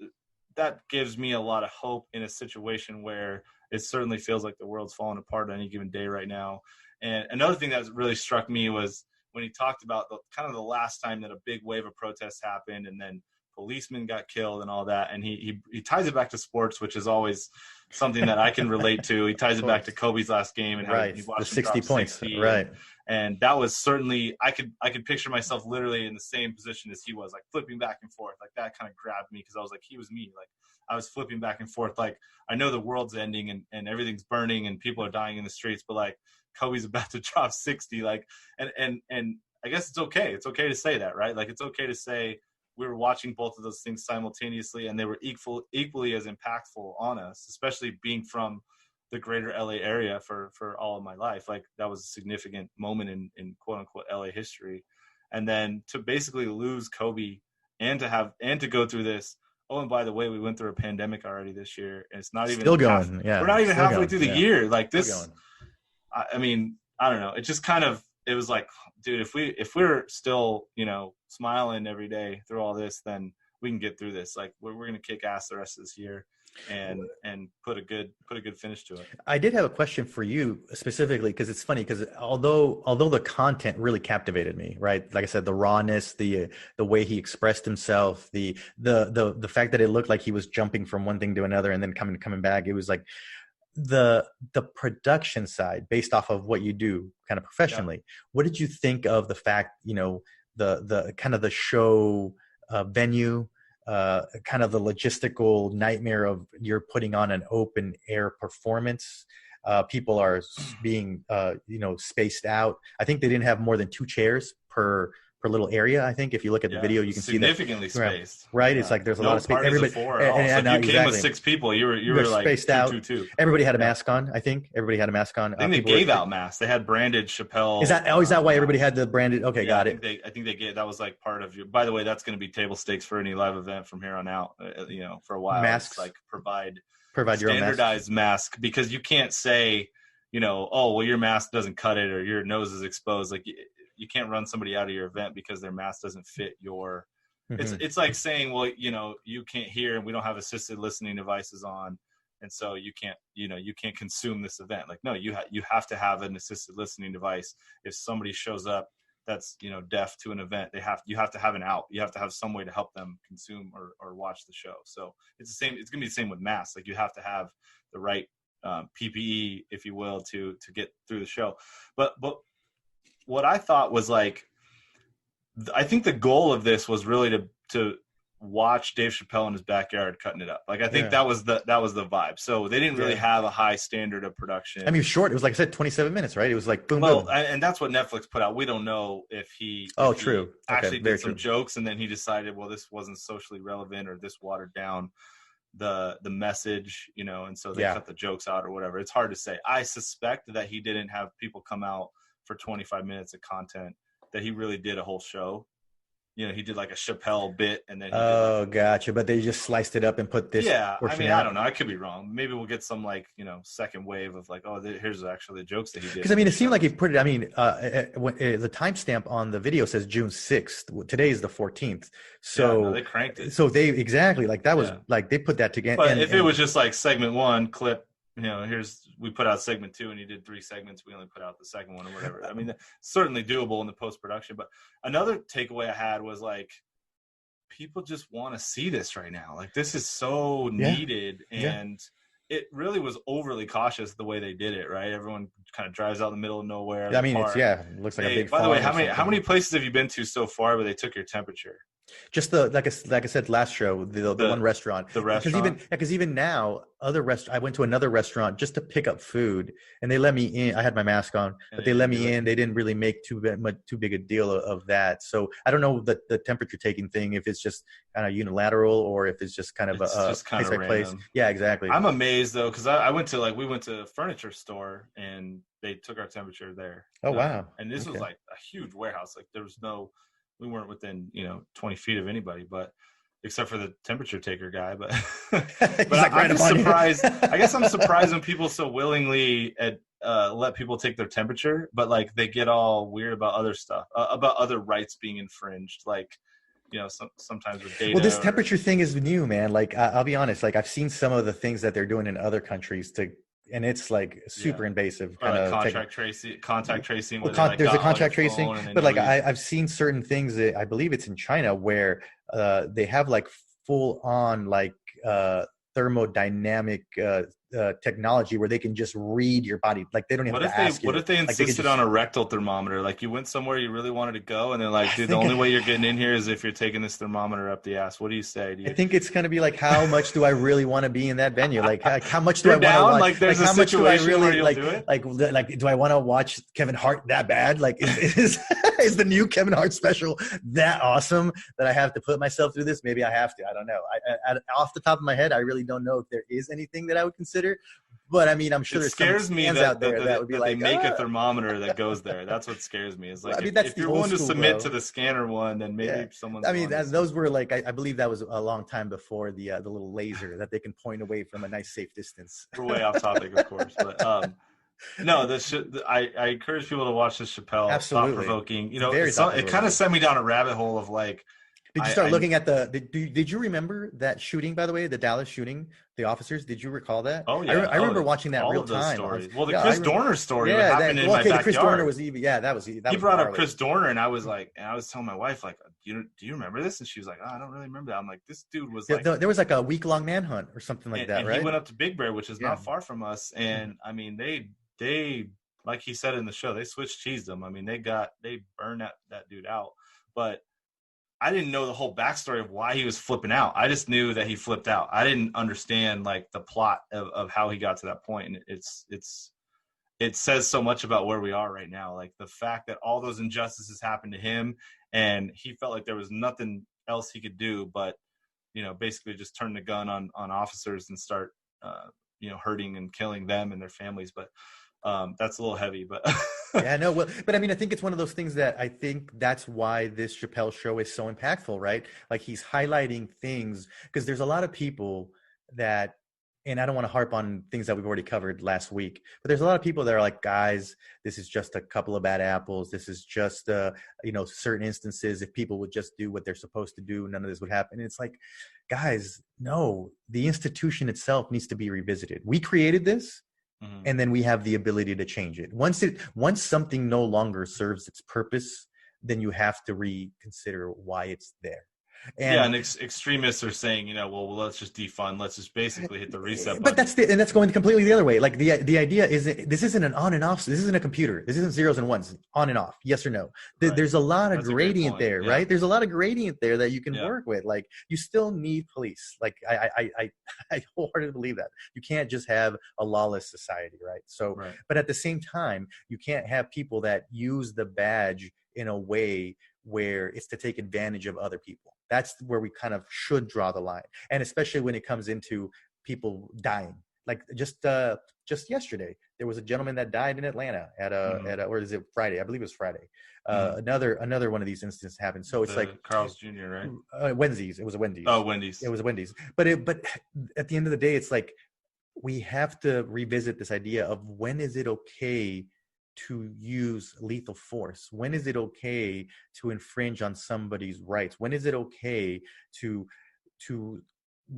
that gives me a lot of hope in a situation where it certainly feels like the world's falling apart on any given day right now. And another thing that really struck me was when he talked about the kind of the last time that a big wave of protests happened, and then policemen got killed and all that. And he ties it back to sports, which is always something that I can relate to. He ties it back to Kobe's last game and how he watched the 60 points. 60 right. And that was certainly, I could picture myself literally in the same position as he was, like flipping back and forth. Like that kind of grabbed me, because I was like, he was me. Like I was flipping back and forth. Like I know the world's ending and everything's burning and people are dying in the streets, but like Kobe's about to drop 60. Like, and I guess it's okay. It's okay to say that, right? Like it's okay to say we were watching both of those things simultaneously, and they were equally as impactful on us, especially being from the greater LA area for all of my life. Like that was a significant moment in quote unquote LA history. And then to basically lose Kobe and to go through this. Oh, and by the way, we went through a pandemic already this year, and it's not even still going. We're not even halfway through the year. Like this, I mean, I don't know. It just kind of, it was like, dude, if we're still, smiling every day through all this, then we can get through this. Like we're going to kick ass the rest of this year and put a good finish to it. I did have a question for you specifically, because it's funny, because although the content really captivated me, right? Like I said, the rawness, the way he expressed himself, the fact that it looked like he was jumping from one thing to another and then coming back. It was like the production side, based off of what you do kind of professionally. What did you think of the fact, the kind of the show venue, kind of the logistical nightmare of you're putting on an open air performance? People are being, spaced out. I think they didn't have more than 2 chairs per little area. I think if you look at the video, you can see that significantly spaced. Right, yeah. It's like there's a lot of space. Everybody, and you came with 6 people. You were like spaced out. Two. Everybody had a mask on. I think everybody had a mask on. I think they gave out masks. They had branded Chappelle. Is that why everybody had the branded? Okay, yeah, got it. I think they gave, that was like part of your. By the way, that's going to be table stakes for any live event from here on out. For a while, masks, like provide your own standardized mask, because you can't say, oh well, your mask doesn't cut it or your nose is exposed. Like you can't run somebody out of your event because their mask doesn't fit your. Mm-hmm. It's like saying, well, you can't hear and we don't have assisted listening devices on, and so you can't consume this event. Like, no, you have to have an assisted listening device. If somebody shows up that's deaf to an event, you have to have an out. You have to have some way to help them consume or watch the show. So it's the same. It's gonna be the same with masks. Like you have to have the right PPE, if you will, to get through the show. But what I thought was like, I think the goal of this was really to watch Dave Chappelle in his backyard cutting it up. Like I think that was the vibe. So they didn't really have a high standard of production. I mean, short. It was like I said, 27 minutes, right? It was like boom, boom. And that's what Netflix put out. We don't know if he true actually did some jokes and then he decided, well, this wasn't socially relevant or this watered down the message, and so they cut the jokes out or whatever. It's hard to say. I suspect that he didn't have people come out for 25 minutes of content, that he really did a whole show. He did like a Chappelle bit and then gotcha. But they just sliced it up and put this. Yeah, I mean, I don't know. I could be wrong. Maybe we'll get some like second wave of like, here's actually the jokes that he did. Because I mean, it seemed like he put it. I mean, the timestamp on the video says June 6th. Today is the 14th. So they cranked it. So they like that was like they put that together. But if it was just like segment 1 clip. We put out segment 2 and you did 3 segments. We only put out the second one or whatever. I mean, certainly doable in the post-production. But another takeaway I had was like, people just want to see this right now. Like this is so needed. And it really was overly cautious the way they did it, right? Everyone kind of drives out in the middle of nowhere. I mean, it looks like a big. By the way, how many places have you been to so far where they took your temperature? Just like I said last show, the one restaurant. The restaurant. Because even now, I went to another restaurant just to pick up food, and they let me in. I had my mask on, but they let me in. They didn't really make too big a deal of that. So I don't know the temperature taking thing, if it's just kind of unilateral or if it's just kind of just kind of random. Place. Yeah, exactly. I'm amazed though, because we went to a furniture store and they took our temperature there. Oh wow! And this was like a huge warehouse. Like there was we weren't within 20 feet of anybody, but except for the temperature taker guy. But I'm just surprised. I guess I'm surprised when people so willingly let people take their temperature, but like they get all weird about other stuff, about other rights being infringed. Like sometimes with data. Well, this temperature thing is new, man. Like I'll be honest. Like I've seen some of the things that they're doing in other countries to and it's like super Yeah. invasive Or kind like of contact tracing well, where they like there's a got all your contact tracing, phone and they but know like you. I've seen certain things that I believe it's in China where they have like full on like thermodynamic technology where they can just read your body. Like they don't even have to ask What you. if they Like they could insisted on just. a rectal thermometer? Like you went somewhere you really wanted to go and they're like, I dude, the think only way you're getting in here is if you're taking this thermometer up the ass. What do you say? Do I you think it's going to be like, how much do I really want to be in that venue? Like, how much do I You're want to down? watch? Like Like, there's a how much do I situation where really you'll do it? like? Do I want to watch Kevin Hart that bad? Like, is is the new Kevin Hart special that awesome that I have to put myself through this? Maybe I have to. I don't know. Off the top of my head, I really don't know if there is anything that I would consider. But I mean, I'm sure It there's some scares me stands out there that would be that they like, make a thermometer that goes there. That's what scares me. Is well, like I mean, that's if the you're old willing to school, submit to bro. the scanner one, then Yeah. maybe someone's I mean, on to those something. were like, I believe that was a long time before the little laser that they can point away from a nice safe distance. We're way off topic, of course, but no, I encourage people to watch this Chappelle thought Absolutely. provoking. You It's know, very thought it kind of provoking. sent me down a rabbit hole of like Did you start I looking at did you remember that shooting, by the way, the Dallas shooting, the officers? Did you recall that? oh yeah, I remember watching that all real of those time. stories. Well, the Yeah, Chris Dorner story what yeah, happened in well, my okay, the Chris Dorner backyard. was even, yeah, that was He was brought up gnarly. Chris Dorner, and I was like, and I was telling my wife like, do you remember this? And she was like, oh, I don't really remember that. I'm like, this dude was like, There was like a week-long manhunt or something like that, and he right? went up to Big Bear, which is Yeah. not far from us, Mhm. and I mean they like he said in the show, they switched cheesed him. I mean they burned that dude out, but I didn't know the whole backstory of why he was flipping out. I just knew that he flipped out. I didn't understand like the plot of how he got to that point. And it says so much about where we are right now. Like the fact that all those injustices happened to him and he felt like there was nothing else he could do, but, you know, basically just turn the gun on officers and start, hurting and killing them and their families. But that's a little heavy, but Yeah, no, well, but I mean, I think it's one of those things that I think that's why this Chappelle show is so impactful, right? Like he's highlighting things because there's a lot of people that, and I don't want to harp on things that we've already covered last week, but there's a lot of people that are like, guys, this is just a couple of bad apples. This is just, certain instances. If people would just do what they're supposed to do, none of this would happen. And it's like, guys, no, the institution itself needs to be revisited. We created this Mhm. and then we have the ability to change it. Once something no longer serves its purpose, then you have to reconsider why it's there. Yeah, And and extremists are saying, well, let's just defund, let's just basically hit the reset but button. that's going completely the other way. Like the idea isn't, this isn't an on and off. This isn't a computer. This isn't zeros and ones, on and off, yes or no. Right. There's a lot of That's a great gradient point. there, Yeah. right? There's a lot of gradient there that you can Yeah. work with. Like you still need police. Like I wholeheartedly believe that you can't just have a lawless society, right? So, Right. but at the same time, you can't have people that use the badge in a way where it's to take advantage of other people. That's where we kind of should draw the line. And especially when it comes into people dying. Like just yesterday, there was a gentleman that died in Atlanta at Mhm. or is it Friday? I believe it was Friday. Mhm. Another one of these instances happened. So it's like Carl's Jr., right? Wednesdays. It was a Wendy's. Oh, Wendy's. It was a Wendy's. But at the end of the day, it's like we have to revisit this idea of when is it okay to use lethal force? When is it okay to infringe on somebody's rights? When is it okay to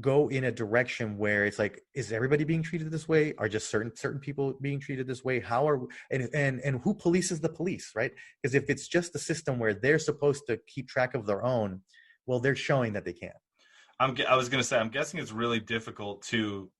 go in a direction where it's like, is everybody being treated this way? Are just certain people being treated this way? How are and who polices the police, right? Because if it's just a system where they're supposed to keep track of their own, well, they're showing that they can't. I was going to say, I'm guessing it's really difficult to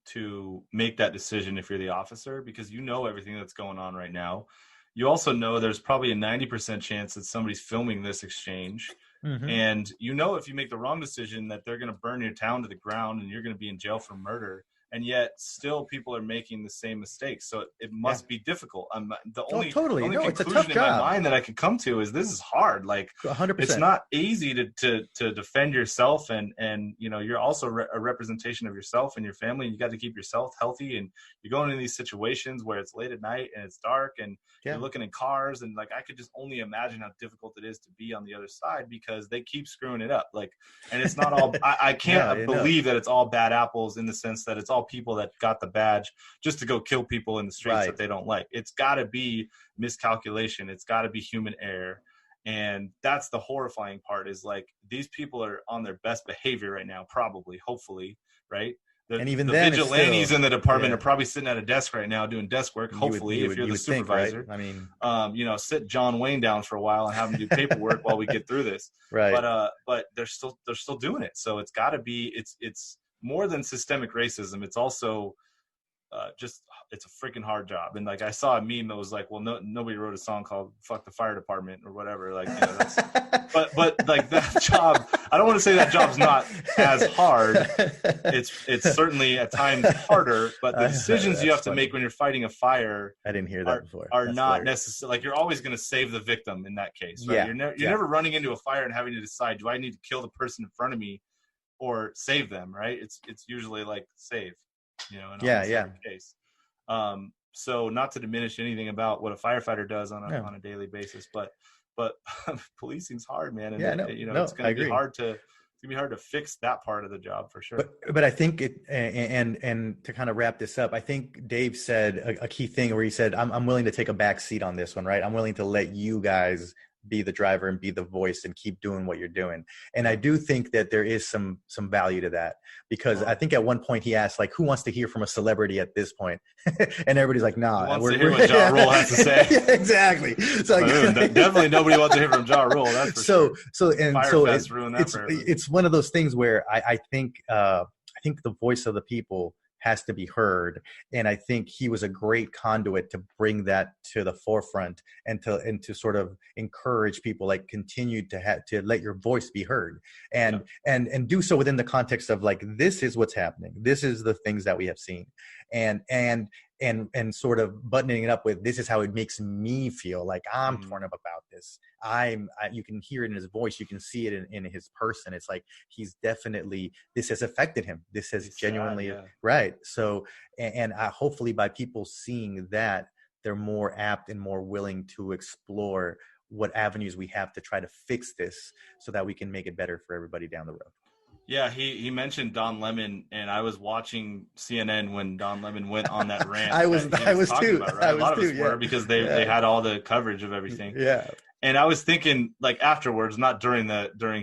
make that decision if you're the officer because you know everything that's going on right now. You also know there's probably a 90% chance that somebody's filming this exchange. Mm-hmm. And you know if you make the wrong decision that they're going to burn your town to the ground and you're going to be in jail for murder. And yet still people are making the same mistakes. So it must be difficult. The only Totally. No, it's a conclusion tough in my job. mind that I could come to is this is hard. Like 100%. it's not easy to defend yourself and you're also a representation of yourself and your family. And you got to keep yourself healthy. And you're going into these situations where it's late at night and it's dark and you're looking in cars. And like, I could just only imagine how difficult it is to be on the other side because they keep screwing it up. Like, and it's not all, I can't believe that it's all bad apples in the sense that it's all people that got the badge just to go kill people in the streets that they don't like. It's got to be miscalculation. It's got to be human error. And that's the horrifying part is like these people are on their best behavior right now, probably, hopefully, right? And even the then, vigilantes still, in the department are probably sitting at a desk right now doing desk work. Hopefully, if you're the supervisor, think, right? I mean, sit John Wayne down for a while and have him do paperwork while we get through this. Right. But they're still doing it. So it's got to be. It's more than systemic racism. It's also it's a freaking hard job. And like I saw a meme that was like, well, nobody wrote a song called "Fuck the Fire Department" or whatever. Like, that's, but like that job, I don't want to say that job's not as hard. It's certainly at times harder, but the decisions you have to make when you're fighting a fire, I didn't hear that before, are not necessarily like you're always going to save the victim in that case, right? You're never running into a fire and having to decide, do I need to kill the person in front of me or save them, right? It's usually like save. In almost case. So not to diminish anything about what a firefighter does on a daily basis, but policing's hard, man. And it's going to be hard to fix that part of the job for sure. But I think and to kind of wrap this up, I think Dave said a key thing where he said, I'm willing to take a back seat on this one, right? I'm willing to let you guys be the driver and be the voice and keep doing what you're doing. And I do think that there is some value to that, because I think at one point he asked, like, who wants to hear from a celebrity at this point? And everybody's like, nah. Who wants to hear what Ja Rule has to say? Yeah, exactly. So definitely nobody wants to hear from Ja Rule. That's for sure. It's one of those things where I think the voice of the people has to be heard. And I think he was a great conduit to bring that to the forefront and to sort of encourage people, like, continue to let your voice be heard and do so within the context of, like, this is what's happening. This is the things that we have seen, and sort of buttoning it up with, this is how it makes me feel, like I'm torn up about this. You can hear it in his voice. You can see it in his person. It's like, he's definitely, this has affected him. This has genuinely, right. So, and hopefully by people seeing that, they're more apt and more willing to explore what avenues we have to try to fix this so that we can make it better for everybody down the road. Yeah, he mentioned Don Lemon, and I was watching CNN when Don Lemon went on that rant. I was too. About, right? A lot of us were, because they had all the coverage of everything. Yeah. And I was thinking, like, afterwards, not during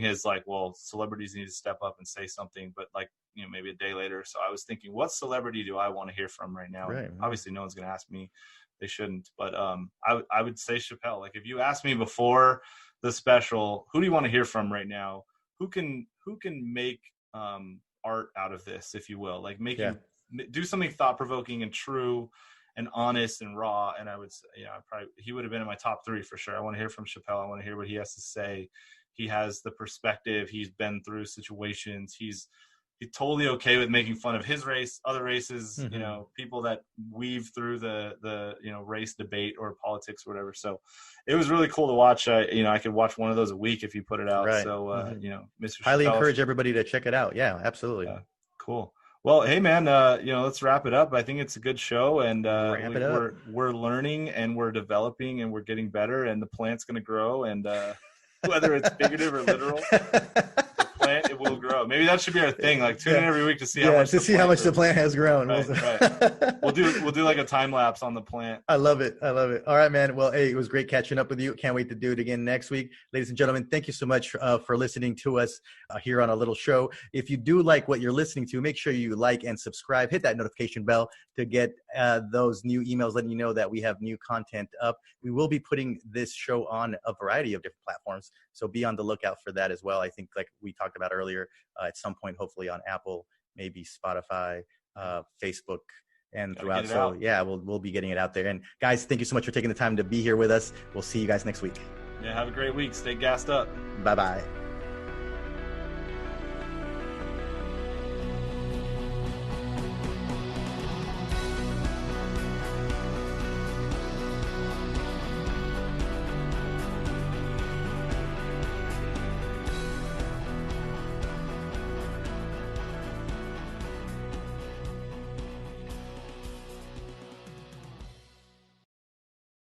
his, like, well, celebrities need to step up and say something, but, like, maybe a day later. So I was thinking, what celebrity do I want to hear from right now? Right. Obviously, no one's going to ask me. They shouldn't. But I would say Chappelle. Like, if you asked me before the special, who do you want to hear from right now? Who can make art out of this, if you will, like do something thought-provoking and true and honest and raw. And I would say, he would have been in my top 3 for sure. I want to hear from Chappelle. I want to hear what he has to say. He has the perspective. He's been through situations. He's totally okay with making fun of his race, other races, people that weave through the race debate or politics or whatever. So it was really cool to watch. I could watch one of those a week if you put it out. Right. So, Mr. Highly Chappelle, encourage everybody to check it out. Yeah, absolutely. Cool. Well, hey man, let's wrap it up. I think it's a good show, and we're learning and we're developing and we're getting better, and the plant's going to grow, and whether it's figurative or literal, plant, it will grow. Maybe that should be our thing. Like, tune in every week to see how much the plant has grown. Right. We'll do like a time lapse on the plant. I love it. All right, man. Well, hey, it was great catching up with you. Can't wait to do it again next week. Ladies and gentlemen, thank you so much for listening to us here on a little show. If you do like what you're listening to, make sure you like and subscribe. Hit that notification bell to get those new emails letting you know that we have new content up. We will be putting this show on a variety of different platforms, so be on the lookout for that as well. I think, like we talked about earlier, at some point, hopefully on Apple, maybe Spotify, Facebook, and throughout. So yeah, we'll be getting it out there. And guys, thank you so much for taking the time to be here with us. We'll see you guys next week. Yeah, have a great week. Stay gassed up. Bye-bye.